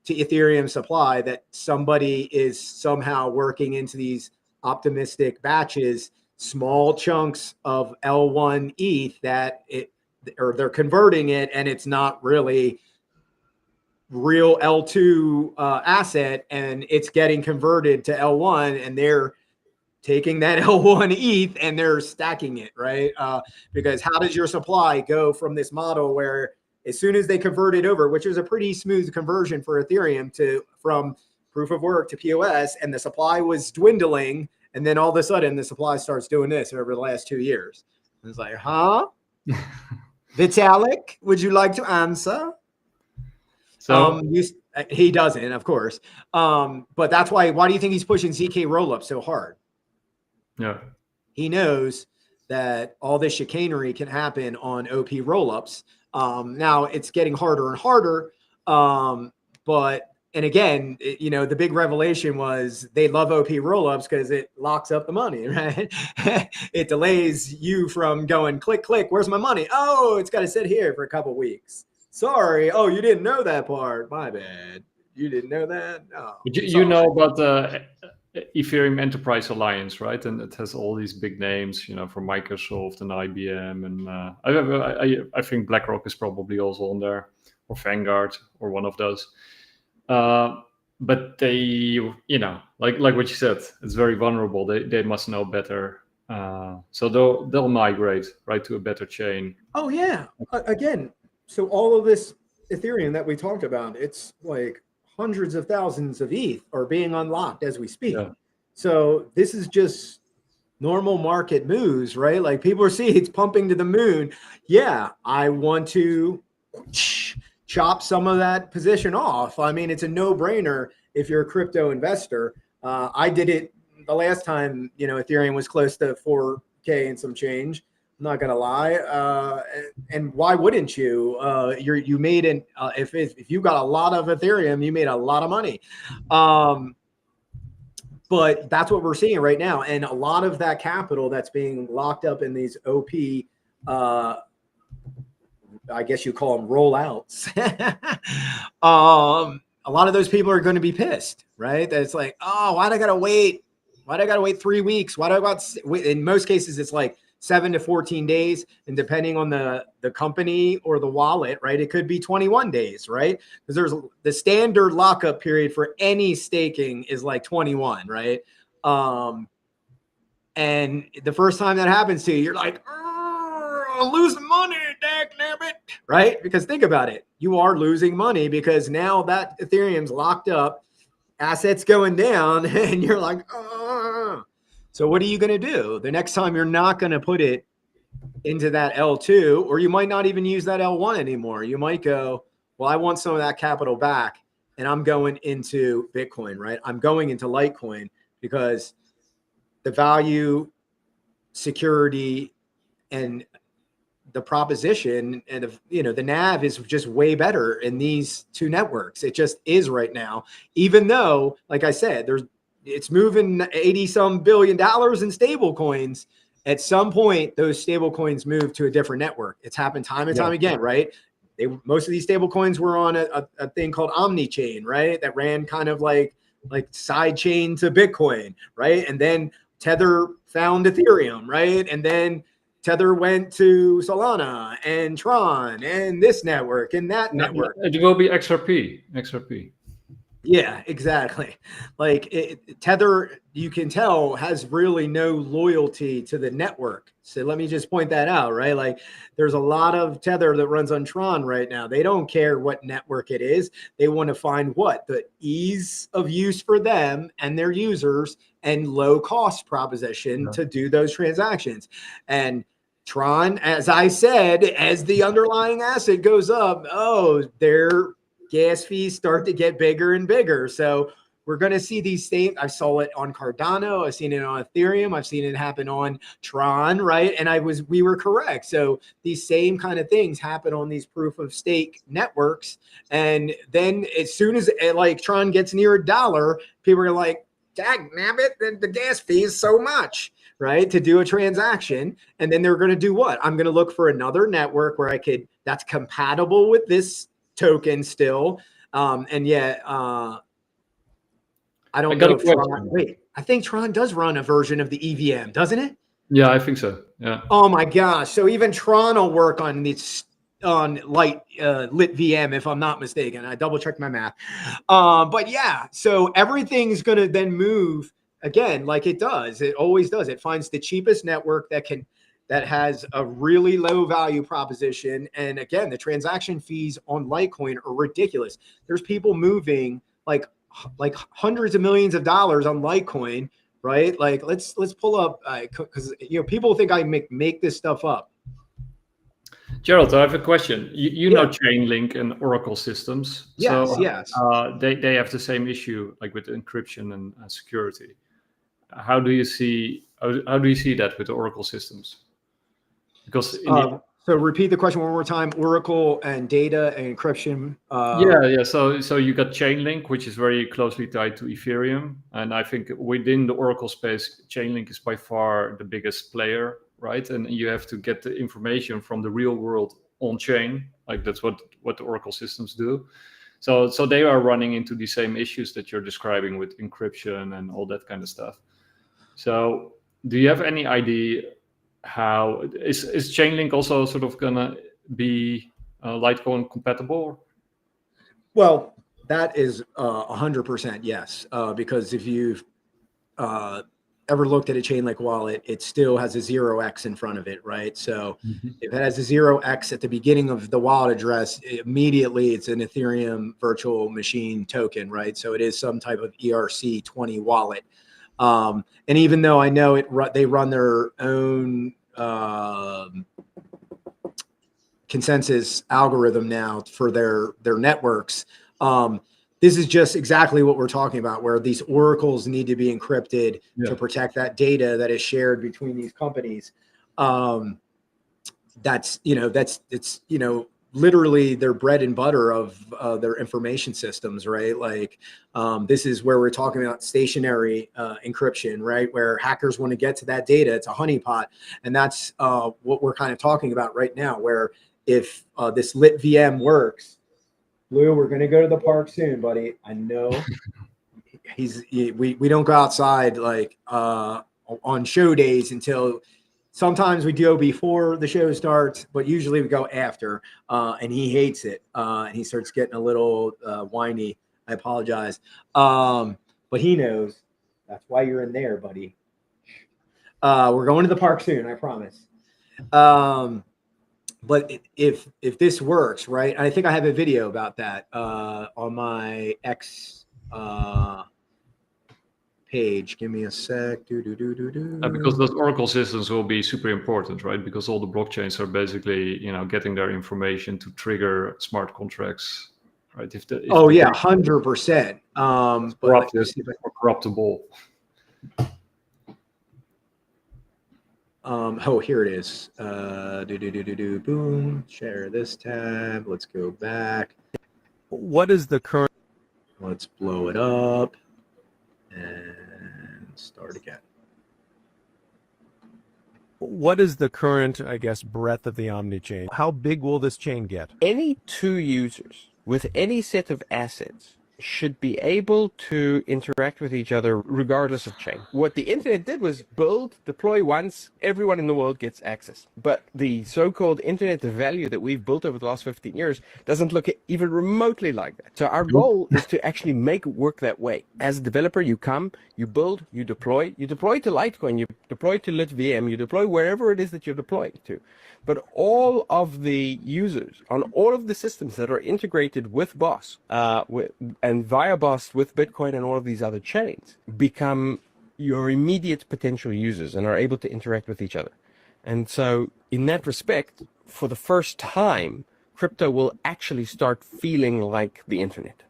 To Ethereum supply, that somebody is somehow working into these optimistic batches, small chunks of L1 ETH or they're converting it, and it's not really real L2 asset, and it's getting converted to L1, and they're taking that L1 ETH and they're stacking it, right? Because how does your supply go from this model where as soon as they convert it over, which is a pretty smooth conversion for Ethereum from proof of work to POS, and the supply was dwindling, and then all of a sudden the supply starts doing this over the last 2 years. And it's like, huh? Vitalik, would you like to answer?
So
he doesn't, of course. But that's why do you think he's pushing ZK rollup so hard?
Yeah.
He knows that all this chicanery can happen on OP rollups. Now it's getting harder and harder. And again, the big revelation was they love OP rollups because it locks up the money, right? It delays you from going click, click. Where's my money? Oh, it's got to sit here for a couple weeks. Sorry. Oh, you didn't know that part. My bad. You didn't know that? No.
You know about the Ethereum Enterprise Alliance, right? And it has all these big names, from Microsoft and IBM. And I think BlackRock is probably also on there, or Vanguard, or one of those. But they, like what you said, it's very vulnerable. They must know better. So they'll migrate right to a better chain.
Oh, yeah. Again, so all of this Ethereum that we talked about, it's like hundreds of thousands of ETH are being unlocked as we speak. Yeah. So this is just normal market moves, right? Like people are seeing it's pumping to the moon. Yeah, I want to chop some of that position off. I mean, it's a no-brainer if you're a crypto investor. I did it the last time, Ethereum was close to 4K and some change. I'm not gonna lie, and why wouldn't you? You made if you got a lot of Ethereum, you made a lot of money. But that's what we're seeing right now, and a lot of that capital that's being locked up in these OP, I guess you call them rollouts. A lot of those people are going to be pissed, right? That it's like, oh, why'd I gotta wait? Why'd I gotta wait 3 weeks? Why do I got? In most cases, it's like 7 to 14 days, and depending on the company or the wallet, right, it could be 21 days, right? Because there's the standard lockup period for any staking is like 21, right? And the first time that happens to you, you're like, I'm losing money, dagnabbit, right? Because think about it, you are losing money because now that Ethereum's locked up, assets going down, and you're like, So what are you going to do? The next time you're not going to put it into that L2, or you might not even use that L1 anymore. You might go, well, I want some of that capital back, and I'm going into Bitcoin, right? I'm going into Litecoin because the value, security, and the proposition and the NAV is just way better in these two networks. It just is right now, even though, like I said, it's moving 80-some billion in stable coins. At some point, those stable coins move to a different network. It's happened time and time again, right? Most of these stable coins were on a thing called OmniChain, right? That ran kind of like side chain to Bitcoin, right? And then Tether found Ethereum, right? And then Tether went to Solana and Tron and this network and that network.
It will be XRP.
Yeah, exactly. Like Tether, you can tell, has really no loyalty to the network. So let me just point that out, right? Like there's a lot of Tether that runs on Tron right now. They don't care what network it is. They want to find what? The ease of use for them and their users and low cost proposition to do those transactions. And Tron, as I said, as the underlying asset goes up, they're gas fees start to get bigger and bigger. So we're going to see these same. I saw it on Cardano. I've seen it on Ethereum. I've seen it happen on Tron, right? And we were correct. So these same kind of things happen on these proof of stake networks. And then as soon as like Tron gets near $1, people are like, dag nabbit, the gas fee is so much, right? To do a transaction. And then they're going to do what? I'm going to look for another network where that's compatible with this token still. And yet, I don't know if Tron, I think Tron does run a version of the EVM, doesn't it?
Yeah, I think so. Yeah.
Oh my gosh. So even Tron will work on this on lit VM, if I'm not mistaken. I double checked my math. But yeah, so everything's going to then move again, like it does. It always does. It finds the cheapest network that has a really low value proposition. And again, the transaction fees on Litecoin are ridiculous. There's people moving like hundreds of millions of dollars on Litecoin, right? Like let's pull up because people think I make this stuff up.
Gerald, I have a question. You know Chainlink and Oracle systems.
Yes,
so,
yes.
They have the same issue, like with encryption and security. How do you see that with the Oracle systems? Because
so repeat the question one more time. Oracle and data and encryption.
Yeah. So you got Chainlink, which is very closely tied to Ethereum, and I think within the Oracle space, Chainlink is by far the biggest player, right? And you have to get the information from the real world on chain, like that's what the Oracle systems do. So they are running into the same issues that you're describing with encryption and all that kind of stuff. So do you have any idea? How is Chainlink also sort of gonna be Litecoin compatible?
Well, that is 100% yes, because if you've ever looked at a Chainlink wallet, it still has a 0x in front of it, right? So if it has a 0x at the beginning of the wallet address, immediately it's an Ethereum virtual machine token, right? So it is some type of ERC20 wallet. And even though I know they run their own consensus algorithm now for their networks, this is just exactly what we're talking about, where these oracles need to be encrypted to protect that data that is shared between these companies. It's literally their bread and butter of their information systems, right? Like this is where we're talking about stationary encryption, right? Where hackers want to get to that data. It's a honeypot. And that's what we're kind of talking about right now, where if this lit VM works, Lou, we're going to go to the park soon, buddy. I know we don't go outside like on show days until sometimes we go before the show starts, but usually we go after, and he hates it. And he starts getting a little whiny. I apologize. But he knows. That's why you're in there, buddy. We're going to the park soon, I promise. But if this works, right? I think I have a video about that on my X page. Give me a sec.
Because those Oracle systems will be super important, right? Because all the blockchains are basically, getting their information to trigger smart contracts, right?
100%.
Corruptible.
Here it is. Boom. Share this tab. Let's go back.
What is the current?
Let's blow it up and start again.
What is the current, breadth of the Omni chain? How big will this chain get?
Any two users with any set of assets should be able to interact with each other regardless of chain. What the internet did was build, deploy once, everyone in the world gets access. But the so-called internet value that we've built over the last 15 years doesn't look even remotely like that. So our goal is to actually make it work that way. As a developer, you come, you build, you deploy to Litecoin, you deploy to LitVM, you deploy wherever it is that you're deploying to. But all of the users on all of the systems that are integrated with BOSS and via BOSS with Bitcoin and all of these other chains become your immediate potential users and are able to interact with each other. And so in that respect, for the first time, crypto will actually start feeling like the internet.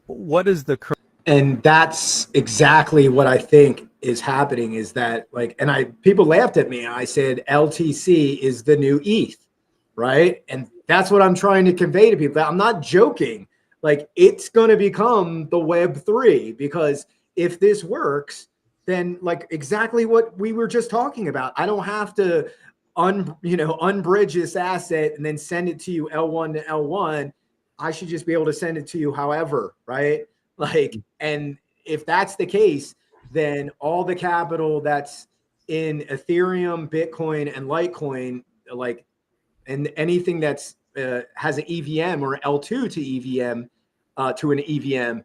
What is the current?
And that's exactly what I think is happening, is that like, and people laughed at me. I said, LTC is the new ETH, right? And that's what I'm trying to convey to people. I'm not joking. Like, it's going to become the Web3, because if this works, then like exactly what we were just talking about, I don't have to unbridge this asset and then send it to you L1 to L1. I should just be able to send it to you however, right? Like, and if that's the case, then all the capital that's in Ethereum, Bitcoin, and Litecoin, like, and anything that's has an EVM or L2 to EVM, to an EVM,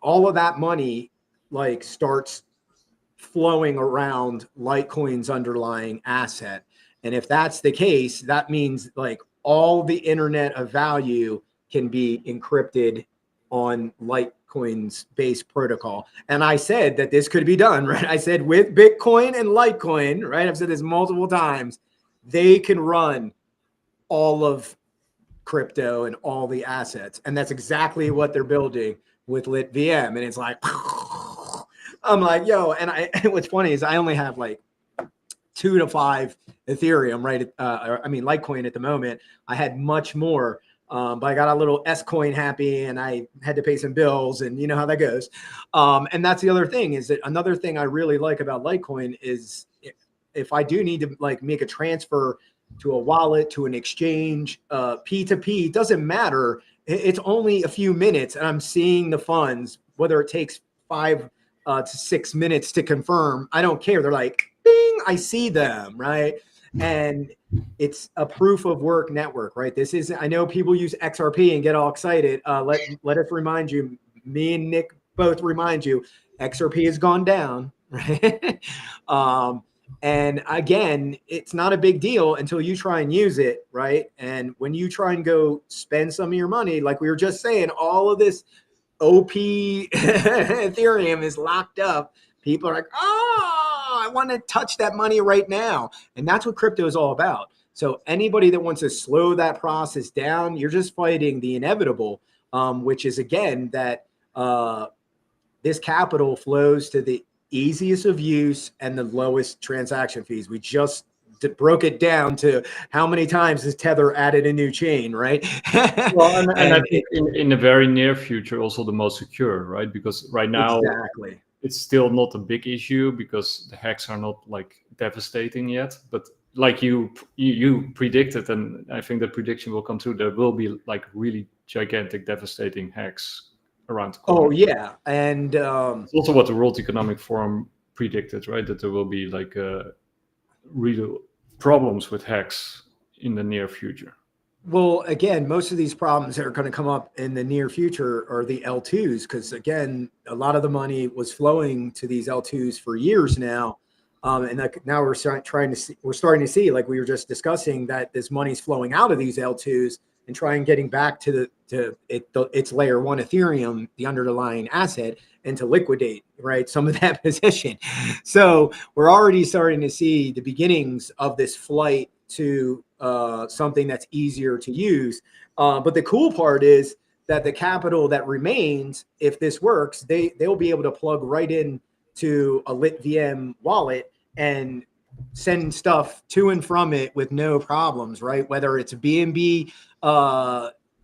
all of that money like starts flowing around Litecoin's underlying asset. And if that's the case, that means like all the internet of value can be encrypted on Litecoin's base protocol. And I said that this could be done, right? I said with Bitcoin and Litecoin, right? I've said this multiple times, they can run all of crypto and all the assets. And that's exactly what they're building with LitVM. And it's like, I'm like, yo, and what's funny is I only have like 2 to 5 Ethereum, right? Litecoin at the moment. I had much more, but I got a little S-Coin happy and I had to pay some bills, and you know how that goes. And that's the other thing, is that another thing I really like about Litecoin is if I do need to like make a transfer to a wallet, to an exchange, P2P, doesn't matter. It's only a few minutes and I'm seeing the funds, whether it takes 5 to 6 minutes to confirm. I don't care. They're like, bing, I see them, right? And it's a proof of work network, right? This isn't, I know people use XRP and get all excited. Let us remind you, me and Nick both remind you, XRP has gone down, right? And again, it's not a big deal until you try and use it, right? And when you try and go spend some of your money, like we were just saying, all of this OP Ethereum is locked up. People are like, oh, I want to touch that money right now. And that's what crypto is all about. So anybody that wants to slow that process down, you're just fighting the inevitable, which is, again, that this capital flows to the easiest of use and the lowest transaction fees. We just broke it down to how many times has Tether added a new chain, right?
Well, and I think in the very near future, also the most secure, right? Because right now,
exactly,
it's still not a big issue because the hacks are not like devastating yet. But like you predicted, and I think that prediction will come true, there will be like really gigantic, devastating hacks around the corner.
Oh yeah, and
it's also what the World Economic Forum predicted, right? That there will be like real problems with hacks in the near future.
Well, again, most of these problems that are going to come up in the near future are the L2s, because again, a lot of the money was flowing to these L2s for years now, and like now we're starting to see, like we were just discussing, that this money's flowing out of these L2s and trying getting back to its layer 1 Ethereum, the underlying asset, and to liquidate, right, some of that position. So we're already starting to see the beginnings of this flight to something that's easier to use. But the cool part is that the capital that remains, if this works, they'll be able to plug right in to a LitVM wallet and send stuff to and from it with no problems, right? Whether it's a BNB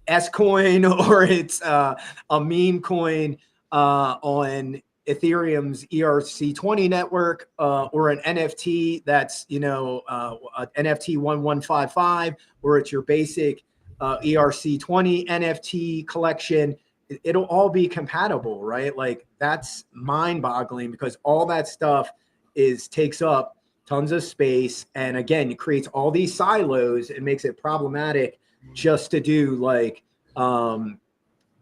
S-Coin or it's a meme coin on Ethereum's ERC20 network, or an NFT that's, an NFT 1155, or it's your basic ERC20 NFT collection. it'll all be compatible, right? Like that's mind boggling because all that stuff takes up tons of space. And again, it creates all these silos and makes it problematic just to do like,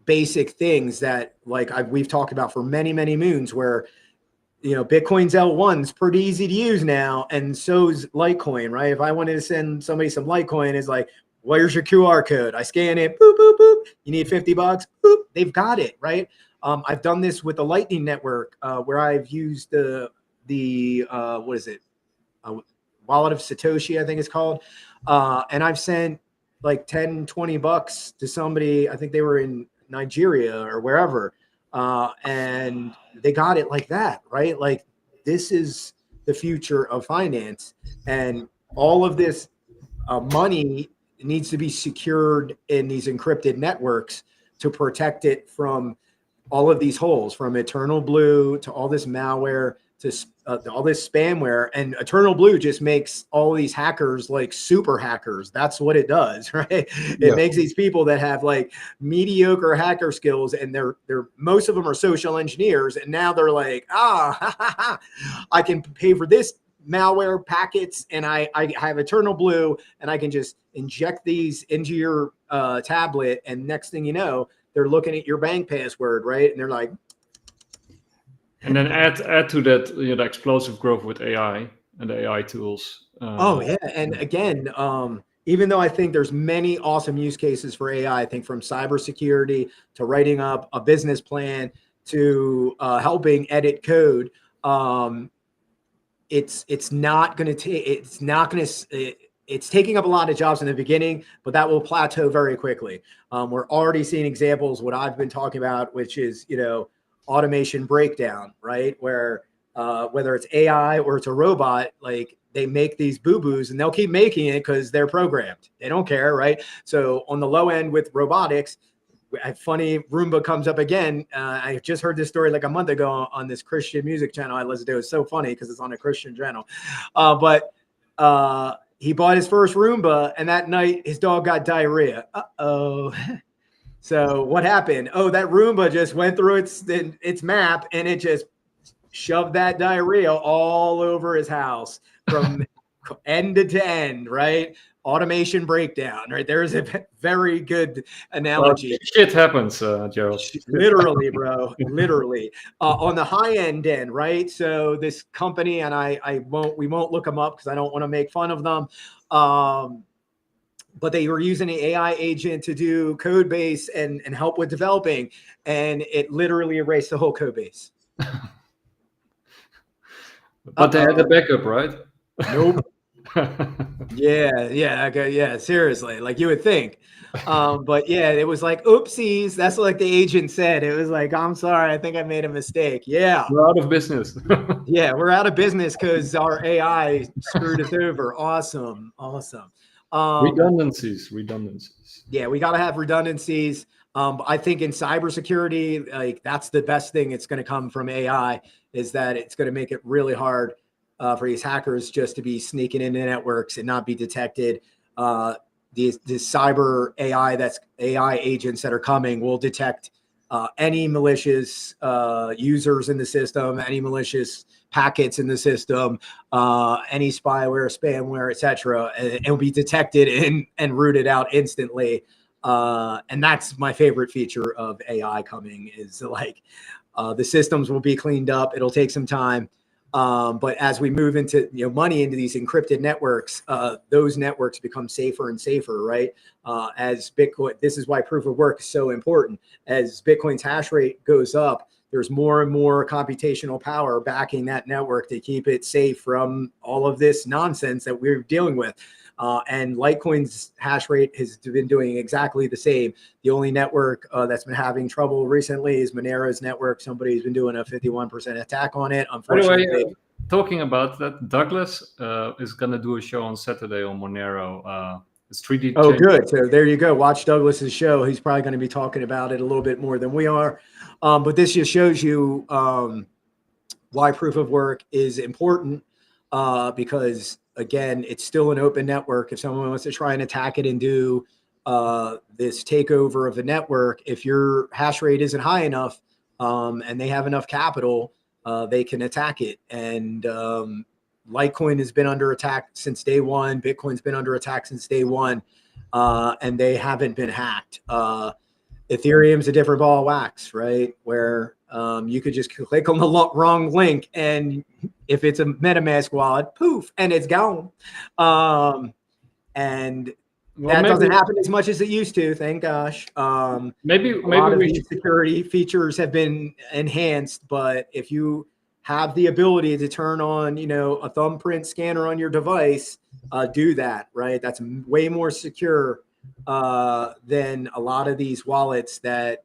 basic things that like we've talked about for many, many moons where, Bitcoin's L1's pretty easy to use now. And so's Litecoin, right? If I wanted to send somebody some Litecoin, it's like, where's your QR code? I scan it, boop, boop, boop. You need $50, boop. They've got it, right? I've done this with the Lightning Network where I've used the what is it? Wallet of Satoshi, I think it's called. And I've sent like $10-$20 to somebody, I think they were in Nigeria or wherever. And they got it like that, right? Like this is the future of finance, and all of this money needs to be secured in these encrypted networks to protect it from all of these holes, from Eternal Blue to all this malware to all this spamware. And Eternal Blue just makes all these hackers like super hackers. That's what it does, right? It makes these people that have like mediocre hacker skills, and they're most of them are social engineers, and now they're like, I can pay for this malware packets, and I have Eternal Blue, and I can just inject these into your tablet, and next thing you know, they're looking at your bank password, right? And they're like,
and then add to that the explosive growth with AI and the AI tools.
Oh yeah, and again, even though I think there's many awesome use cases for AI, I think from cybersecurity to writing up a business plan to helping edit code, it's not going to take. It's taking up a lot of jobs in the beginning, but that will plateau very quickly. We're already seeing examples what I've been talking about, which is automation breakdown, right? Where whether it's AI or it's a robot, like they make these boo-boos and they'll keep making it because they're programmed. They don't care, right? So on the low end with robotics, funny Roomba comes up again. I just heard this story like a month ago on this Christian music channel I listened to. It's so funny because it's on a Christian channel. But he bought his first Roomba, and that night his dog got diarrhea. Uh-oh. So what happened? Oh, that Roomba just went through its map, and it just shoved that diarrhea all over his house from end to end, right? Automation breakdown, right? There's a very good analogy.
Shit happens, Gerald.
Literally, bro. Literally. On the high end, right? So this company, and we won't look them up because I don't want to make fun of them. But they were using an AI agent to do code base and help with developing, and it literally erased the whole code base.
But they had a backup, right?
Nope. Yeah. Seriously, like you would think. But yeah, it was like, oopsies. That's like the agent said. It was like, I'm sorry, I think I made a mistake. Yeah.
We're out of business.
Yeah, we're out of business because our AI screwed us over. Awesome.
Redundancies.
Yeah, we got to have redundancies. I think in cybersecurity, like that's the best thing that's going to come from AI is that it's going to make it really hard for these hackers just to be sneaking into networks and not be detected. These cyber AI agents that are coming will detect any malicious users in the system, any malicious packets in the system, any spyware, spamware, etc., and it will be detected and rooted out instantly. And that's my favorite feature of AI coming is like the systems will be cleaned up. It'll take some time. But as we move into money into these encrypted networks, those networks become safer and safer, right? As Bitcoin, this is why proof of work is so important. As Bitcoin's hash rate goes up, there's more and more computational power backing that network to keep it safe from all of this nonsense that we're dealing with. And Litecoin's hash rate has been doing exactly the same. The only network that's been having trouble recently is Monera's network. Somebody's been doing a 51% attack on it. Unfortunately,
by the way, talking about that, Douglas is going to do a show on Saturday on Monero. It's 3D.
Oh, good. So there you go. Watch Douglas's show. He's probably going to be talking about it a little bit more than we are. But this just shows you why proof of work is important because again, it's still an open network. If someone wants to try and attack it and do this takeover of the network. If your hash rate isn't high enough, and they have enough capital, they can attack it. And Litecoin has been under attack since day one. Bitcoin's been under attack since day one, and they haven't been hacked. Ethereum's a different ball of wax, right? Where you could just click on the wrong link, and if it's a MetaMask wallet, poof, and it's gone. And that doesn't happen as much as it used to, thank gosh.
Maybe
these security features have been enhanced, but if you have the ability to turn on, a thumbprint scanner on your device, do that, right? That's way more secure than a lot of these wallets that,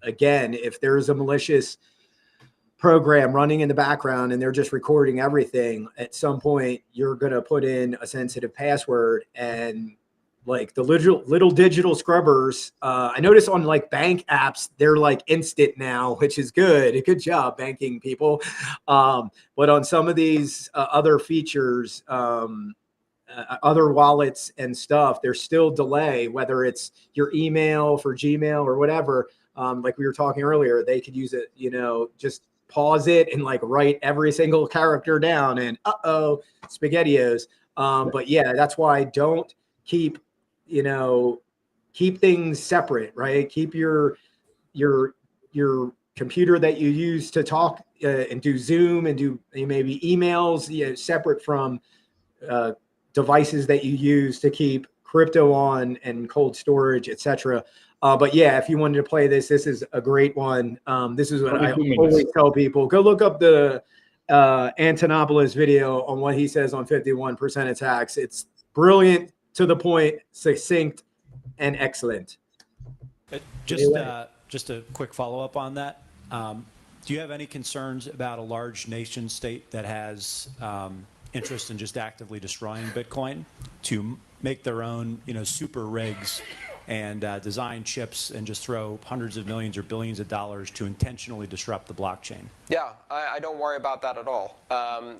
again, if there's a malicious program running in the background and they're just recording everything, at some point you're going to put in a sensitive password, and like the little digital scrubbers, I notice on like bank apps, they're like instant now, which is good. Good job, banking people. But on some of these other features, other wallets and stuff, there's still delay, whether it's your email for Gmail or whatever. Like we were talking earlier, they could use it, just pause it and like write every single character down, and SpaghettiOs. But yeah, that's why don't keep things separate, right? Keep your computer that you use to talk and do Zoom and do maybe emails, separate from devices that you use to keep crypto on and cold storage, etc. But yeah, if you wanted to play this is a great one. This is what I always tell people. Go look up the Antonopoulos video on what he says on 51% attacks. It's brilliant, to the point, succinct, and excellent.
Just a quick follow-up on that. Do you have any concerns about a large nation state that has interest in just actively destroying Bitcoin to make their own, super rigs and design chips and just throw hundreds of millions or billions of dollars to intentionally disrupt the blockchain?
Yeah, I don't worry about that at all.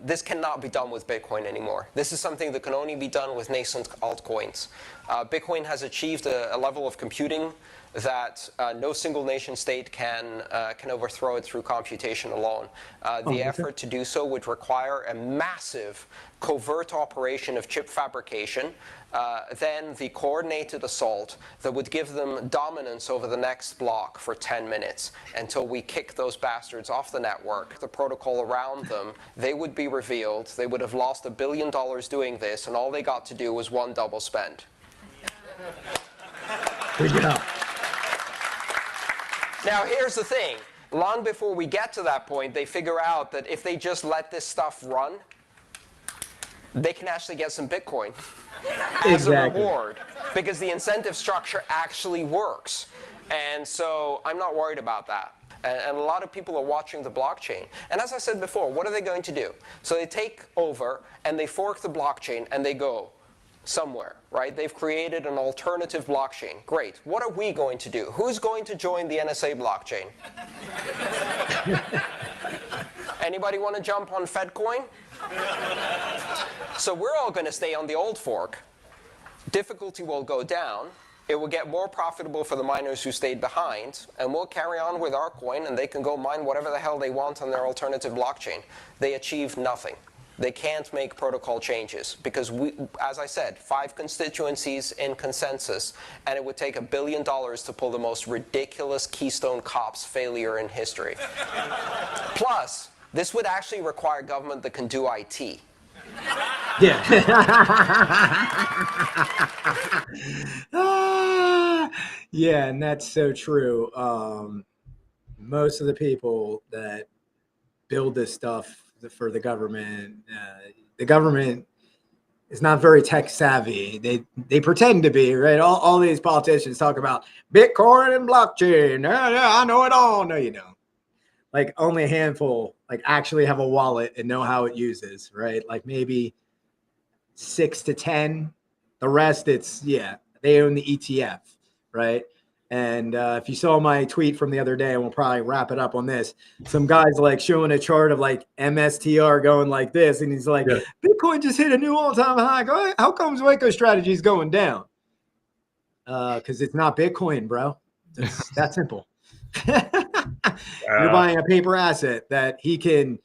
This cannot be done with Bitcoin anymore. This is something that can only be done with nascent altcoins. Bitcoin has achieved a level of computing that no single nation state can overthrow it through computation alone. The effort to do so would require a massive covert operation of chip fabrication, then the coordinated assault that would give them dominance over the next block for 10 minutes until we kick those bastards off the network. The protocol around them, they would be revealed. They would have lost $1 billion doing this, and all they got to do was one double spend.
Good job.
Now, here's the thing. Long before we get to that point, they figure out that if they just let this stuff run, they can actually get some Bitcoin as a reward, because the incentive structure actually works. And so I'm not worried about that. And a lot of people are watching the blockchain. And as I said before, what are they going to do? So they take over and they fork the blockchain and they go somewhere, right? They've created an alternative blockchain. Great. What are we going to do? Who's going to join the NSA blockchain? Anybody want to jump on FedCoin? So we're all going to stay on the old fork. Difficulty will go down. It will get more profitable for the miners who stayed behind, and we'll carry on with our coin, and they can go mine whatever the hell they want on their alternative blockchain. They achieve nothing. They can't make protocol changes because we, as I said, 5 constituencies in consensus, and it would take $1 billion to pull the most ridiculous Keystone Cops failure in history. Plus, this would actually require government that can do IT.
Yeah. Yeah, and that's so true. Most of the people that build this stuff for the government is not very tech savvy. They pretend to be, right? All these politicians talk about Bitcoin and blockchain. Yeah, I know it all. No, you don't. Like only a handful like actually have a wallet and know how it uses, right? Like maybe 6 to 10. The rest, they own the ETF, right? And if you saw my tweet from the other day, and we'll probably wrap it up on this, some guy's like showing a chart of like MSTR going like this, and he's like, Bitcoin just hit a new all-time high. How comes MicroStrategy is going down? because it's not Bitcoin, bro. It's that simple. You're buying a paper asset that he can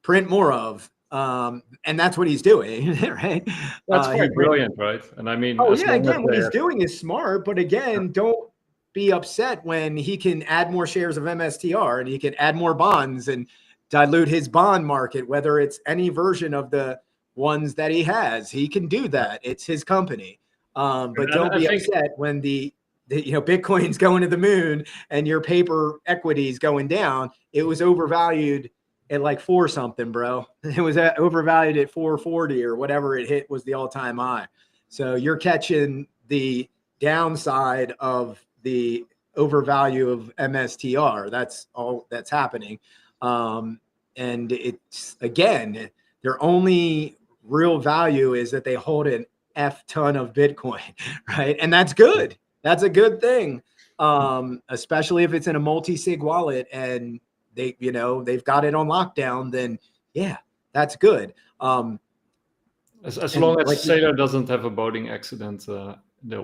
print more of. And that's what he's doing, right?
That's quite brilliant, right? And I mean,
oh yeah, again, what he's doing is smart, but again, don't be upset when he can add more shares of MSTR and he can add more bonds and dilute his bond market, whether it's any version of the ones that he has. He can do that. It's his company. But don't be upset when the Bitcoin's going to the moon and your paper equity is going down. It was overvalued at like 4 something, bro. It was overvalued at 440 or whatever it hit was the all-time high. So you're catching the downside of the overvalue of MSTR. That's all that's happening. And it's, again, their only real value is that they hold an F ton of Bitcoin, right? And that's good. That's a good thing. Especially if it's in a multi-sig wallet and they've got it on lockdown, then yeah, that's good.
As long as Sailor doesn't have a boating accident,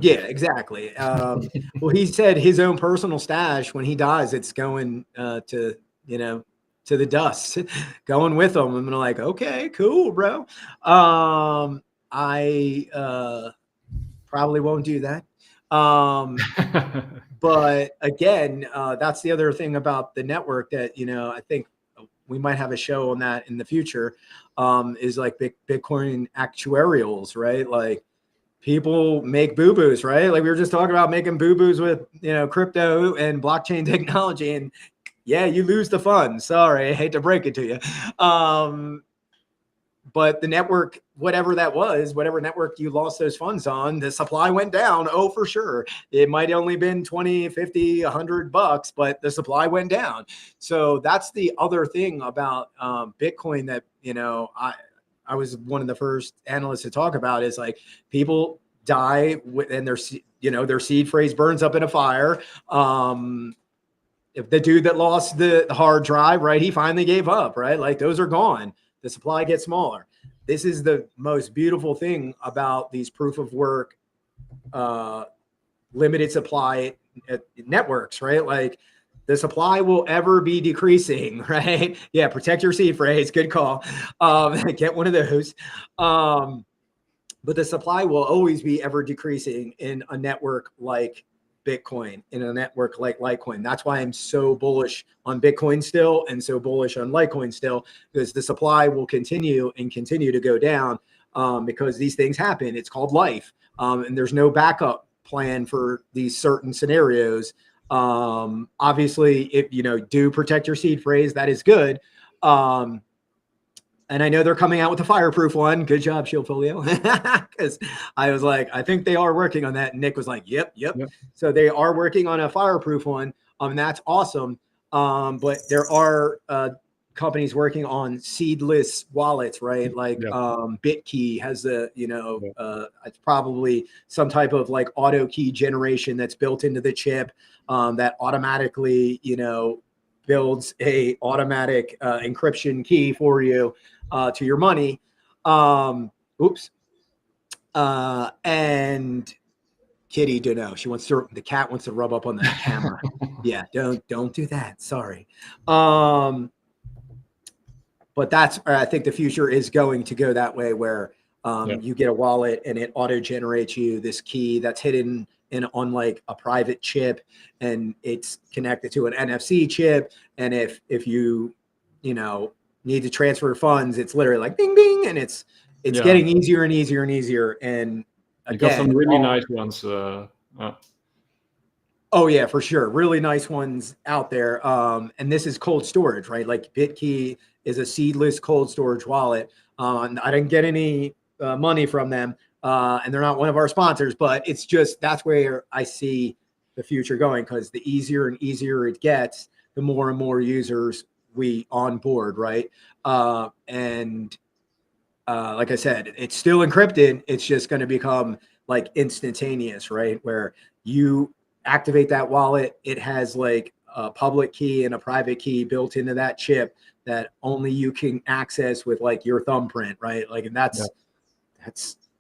yeah, exactly. Well, he said his own personal stash, when he dies, it's going to the dust, going with him. I'm like, okay, cool, bro. I probably won't do that. But again, that's the other thing about the network that, I think we might have a show on that in the future, is like Bitcoin actuarials, right? Like people make boo-boos, right? Like we were just talking about making boo-boos with, crypto and blockchain technology, and yeah, you lose the fun. Sorry, I hate to break it to you. But the network, whatever that was, whatever network you lost those funds on, the supply went down. Oh, for sure. It might only been 20, 50, $100, but the supply went down. So that's the other thing about Bitcoin that, I was one of the first analysts to talk about, is like people die and their seed phrase burns up in a fire. If the dude that lost the hard drive, right, he finally gave up, right? Like those are gone. The supply gets smaller. This is the most beautiful thing about these proof of work, limited supply networks, right? Like the supply will ever be decreasing, right? Yeah, protect your seed phrase. Good call. Get one of those. But the supply will always be ever decreasing in a network like Bitcoin, in a network like Litecoin. That's why I'm so bullish on Bitcoin still and so bullish on Litecoin still, because the supply will continue to go down, because these things happen. It's called life. And there's no backup plan for these certain scenarios. Obviously, if do protect your seed phrase, that is good. And I know they're coming out with a fireproof one. Good job, Shieldfolio. Because I was like, I think they are working on that. And Nick was like, yep. So they are working on a fireproof one. And that's awesome. But there are companies working on seedless wallets, right? Like BitKey has it's probably some type of like auto key generation that's built into the chip that automatically, builds a automatic encryption key for you to your money. And Kitty, don't know. The cat wants to rub up on the camera. Yeah, don't do that. Sorry. But that's, I think the future is going to go that way, where you get a wallet and it auto generates you this key that's hidden on like a private chip, and it's connected to an NFC chip. And if you need to transfer funds, it's literally like ding ding, and it's getting easier and easier and easier. And
you got some really nice ones.
Oh yeah, for sure, really nice ones out there. And this is cold storage, right? Like BitKey is a seedless cold storage wallet. I didn't get any money from them. And they're not one of our sponsors, but it's just, that's where I see the future going, because the easier and easier it gets, the more and more users we onboard, right? And like I said, it's still encrypted. It's just going to become like instantaneous, right? Where you activate that wallet, it has like a public key and a private key built into that chip that only you can access with like your thumbprint, right? Like, and that's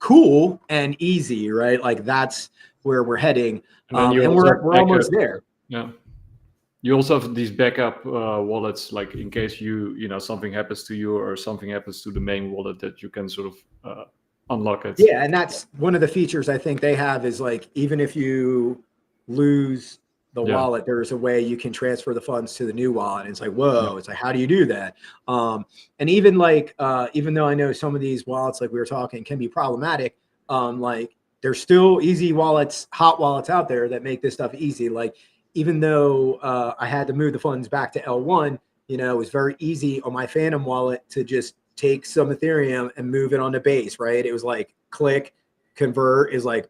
cool and easy, right? Like that's where we're heading. And we're almost there.
Yeah. You also have these backup wallets, like in case something happens to you or something happens to the main wallet, that you can sort of unlock it.
Yeah, and that's one of the features I think they have is like, even if you lose the wallet, there's a way you can transfer the funds to the new wallet. And it's like, whoa, it's like, how do you do that? And even like, even though I know some of these wallets, like we were talking, can be problematic, like there's still easy wallets, hot wallets out there that make this stuff easy. Like, even though I had to move the funds back to L1, it was very easy on my Phantom wallet to just take some Ethereum and move it on the base, right? It was like click, convert is like,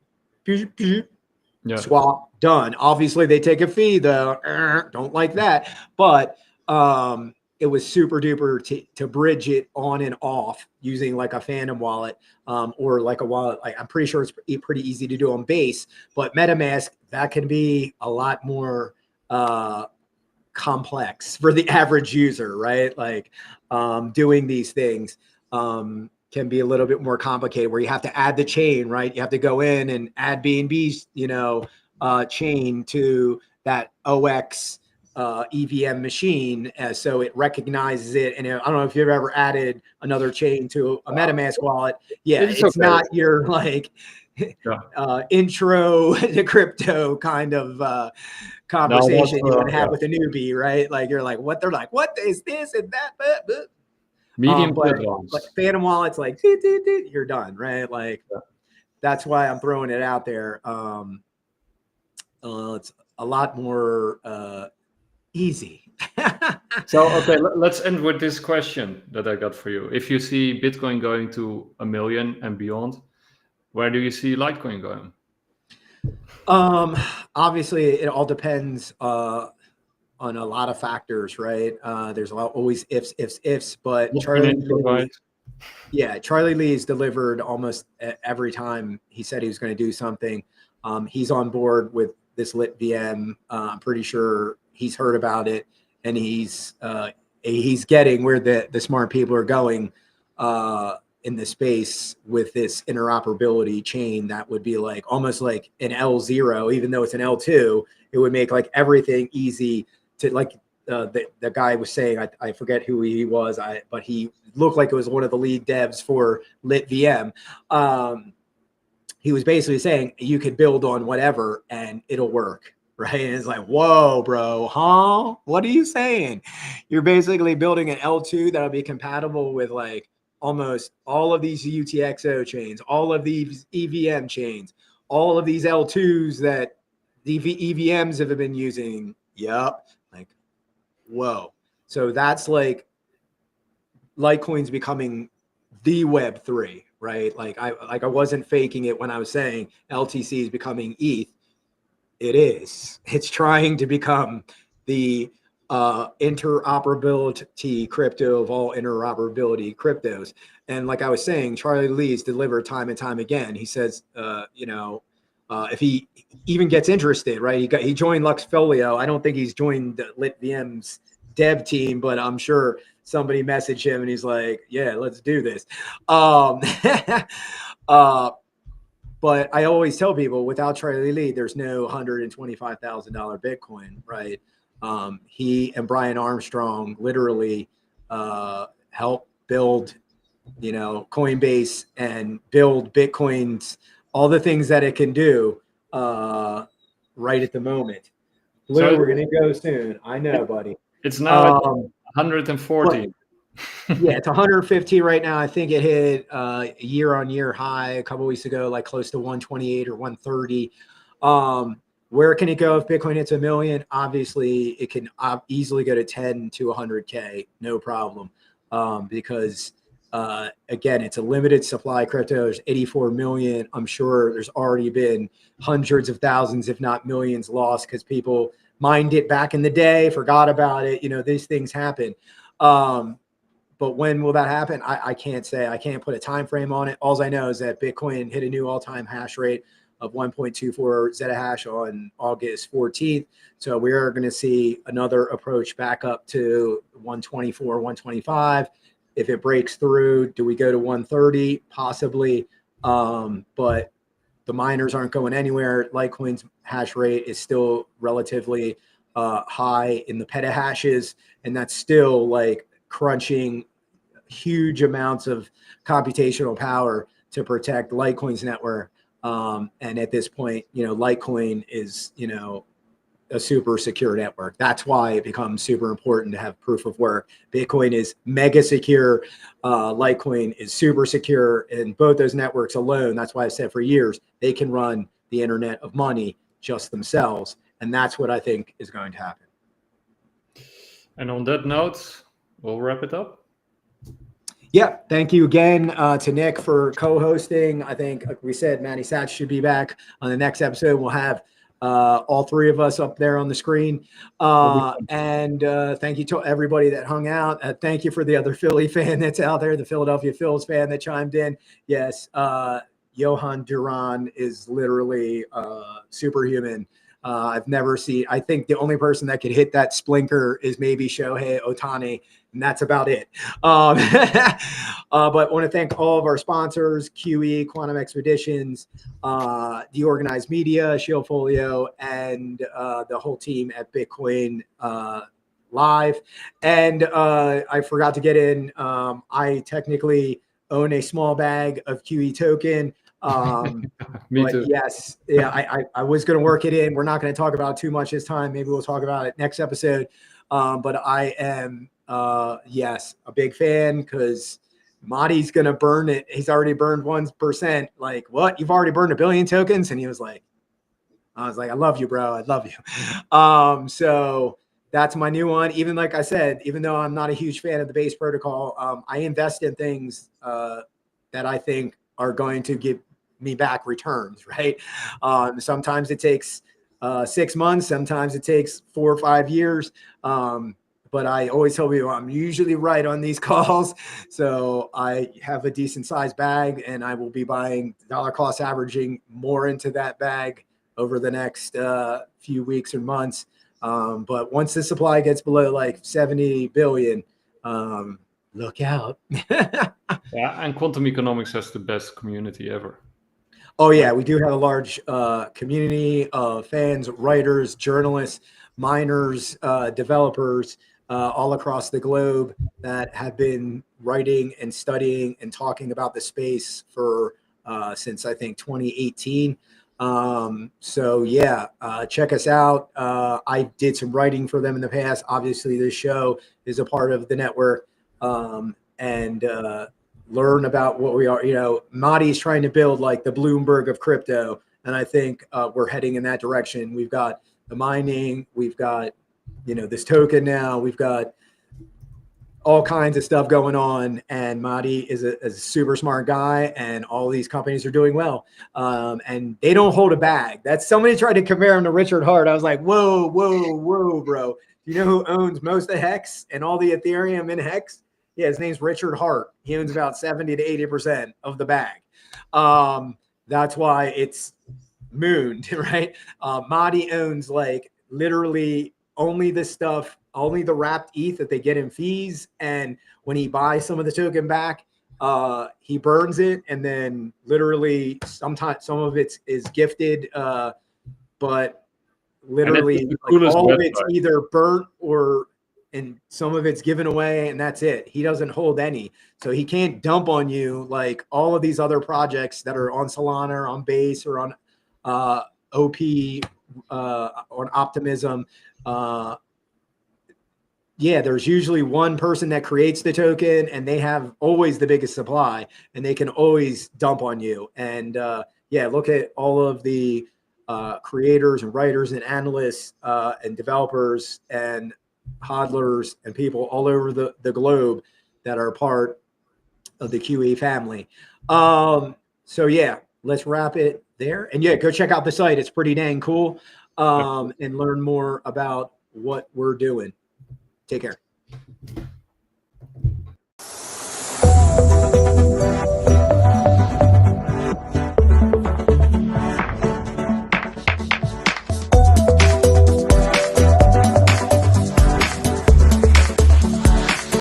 swap, done. Obviously, they take a fee, though. Don't like that. But it was super duper to bridge it on and off using like a Phantom wallet or like a wallet. Like, I'm pretty sure it's pretty easy to do on Base, but MetaMask, that can be a lot more complex for the average user, right? Like doing these things can be a little bit more complicated, where you have to add the chain, right? You have to go in and add BNB's, chain to that OX EVM machine, so it recognizes it. And I don't know if you've ever added another chain to a MetaMask wallet. Yeah, it's not your like intro to crypto kind of conversation you want to have with a newbie, right? Like you're like, what? They're like, what is this and that?
Medium
but Phantom wallets, like you're done, right? Like that's why I'm throwing it out there. It's a lot more easy.
So, okay, let's end with this question that I got for you. If you see Bitcoin going to 1 million and beyond, where do you see Litecoin going?
Obviously, it all depends on a lot of factors, right? There's always ifs, but Charlie Lee's delivered almost every time he said he was going to do something. He's on board with this LitVM. I'm pretty sure he's heard about it, and he's getting where the smart people are going in the space with this interoperability chain that would be like almost like an L0, even though it's an L2. It would make like everything easy to, like the guy was saying, I forget who he was, but he looked like it was one of the lead devs for LitVM. He was basically saying you could build on whatever and it'll work. Right. And it's like, whoa, bro, huh? What are you saying? You're basically building an L2 that'll be compatible with like almost all of these UTXO chains, all of these EVM chains, all of these L2s that the EVMs have been using. Yep. Like, whoa. So that's like Litecoin's becoming the Web3, right? Like I wasn't faking it when I was saying LTC is becoming ETH. It is. It's trying to become the interoperability crypto of all interoperability cryptos. And like I was saying, Charlie Lee's delivered time and time again. He says, if he even gets interested, right? He joined Luxfolio. I don't think he's joined the LitVM's dev team, but I'm sure somebody messaged him and he's like, yeah, let's do this. But I always tell people, without Charlie Lee, there's no $125,000 Bitcoin, right? He and Brian Armstrong literally helped build, Coinbase and build Bitcoin's, all the things that it can do right at the moment. Blue, we're going to go soon. I know, buddy.
It's now at 140.
Yeah, it's 115 right now. I think it hit a year-on-year high a couple weeks ago, like close to 128 or 130. Where can it go if Bitcoin hits 1 million? Obviously, it can easily go to 10 to 100K, no problem. Because again, it's a limited supply crypto. There's 84 million. I'm sure there's already been hundreds of thousands, if not millions, lost because people mined it back in the day, forgot about it. These things happen. But when will that happen? I can't say. I can't put a time frame on it. All I know is that Bitcoin hit a new all-time hash rate of 1.24 zettahash on August 14th. So we are going to see another approach back up to 124, 125. If it breaks through, do we go to 130? Possibly. But the miners aren't going anywhere. Litecoin's hash rate is still relatively high in the petahashes, and that's still like crunching huge amounts of computational power to protect Litecoin's network. And at this point, Litecoin is, a super secure network. That's why it becomes super important to have proof of work. Bitcoin is mega secure. Litecoin is super secure, and both those networks alone, that's why I said for years, they can run the internet of money just themselves. And that's what I think is going to happen.
And on that note, we'll wrap it up.
Yeah, thank you again to Nick for co-hosting. I think, like we said, Manny Satch should be back on the next episode. We'll have all three of us up there on the screen. And thank you to everybody that hung out. Thank you for the other Philly fan that's out there, the Philadelphia Phils fan that chimed in. Yes, Johan Duran is literally superhuman. I've never seen, I think the only person that could hit that splinker is maybe Shohei Ohtani, and that's about it. But I want to thank all of our sponsors, QE, Quantum Expeditions, The Organized Media, Shieldfolio, and the whole team at Bitcoin Live. And I forgot to get in, I technically own a small bag of QE token.
Me too.
Yes, yeah, I was going to work it in. We're not going to talk about it too much this time. Maybe we'll talk about it next episode. But I am, yes, a big fan because Madi's going to burn it. He's already burned 1%. Like, what? You've already burned 1 billion tokens? And he was like, I was like, I love you, bro. I love you. So that's my new one. Even like I said, even though I'm not a huge fan of the base protocol, I invest in things that I think are going to give me back returns, right? Sometimes it takes 6 months, sometimes it takes 4 or 5 years. But I always tell you I'm usually right on these calls. So I have a decent sized bag, and I will be buying dollar cost averaging more into that bag over the next few weeks or months. But once the supply gets below like 70 billion, look out.
Yeah, and quantum economics has the best community ever.
Oh yeah, we do have a large community of fans, writers, journalists, miners, developers all across the globe that have been writing and studying and talking about the space for since I think 2018. So yeah, check us out. I did some writing for them in the past. Obviously, this show is a part of the network. And learn about what we are. Madi's trying to build like the Bloomberg of crypto, and I think we're heading in that direction. We've got the mining, we've got this token now, we've got all kinds of stuff going on, and Madi is a super smart guy, and all these companies are doing well, and they don't hold a bag. That's somebody tried to compare him to Richard Hart. I was like, whoa, bro. Do you know who owns most of Hex and all the Ethereum in Hex? Yeah, his name's Richard Hart. He owns about 70 to 80% of the bag. That's why it's mooned, right? Madi owns like literally only the stuff, only the wrapped ETH that they get in fees. And when he buys some of the token back, he burns it. And then literally sometimes some of it is gifted, but literally like all of it's either burnt and some of it's given away, and that's it. He doesn't hold any. So he can't dump on you like all of these other projects that are on Solana or on Base or on OP, on Optimism. Yeah, there's usually one person that creates the token, and they have always the biggest supply, and they can always dump on you. And yeah, look at all of the creators and writers and analysts and developers and hodlers and people all over the globe that are part of the QE family. So yeah, let's wrap it there. And yeah, go check out the site. It's pretty dang cool. And learn more about what we're doing. Take care.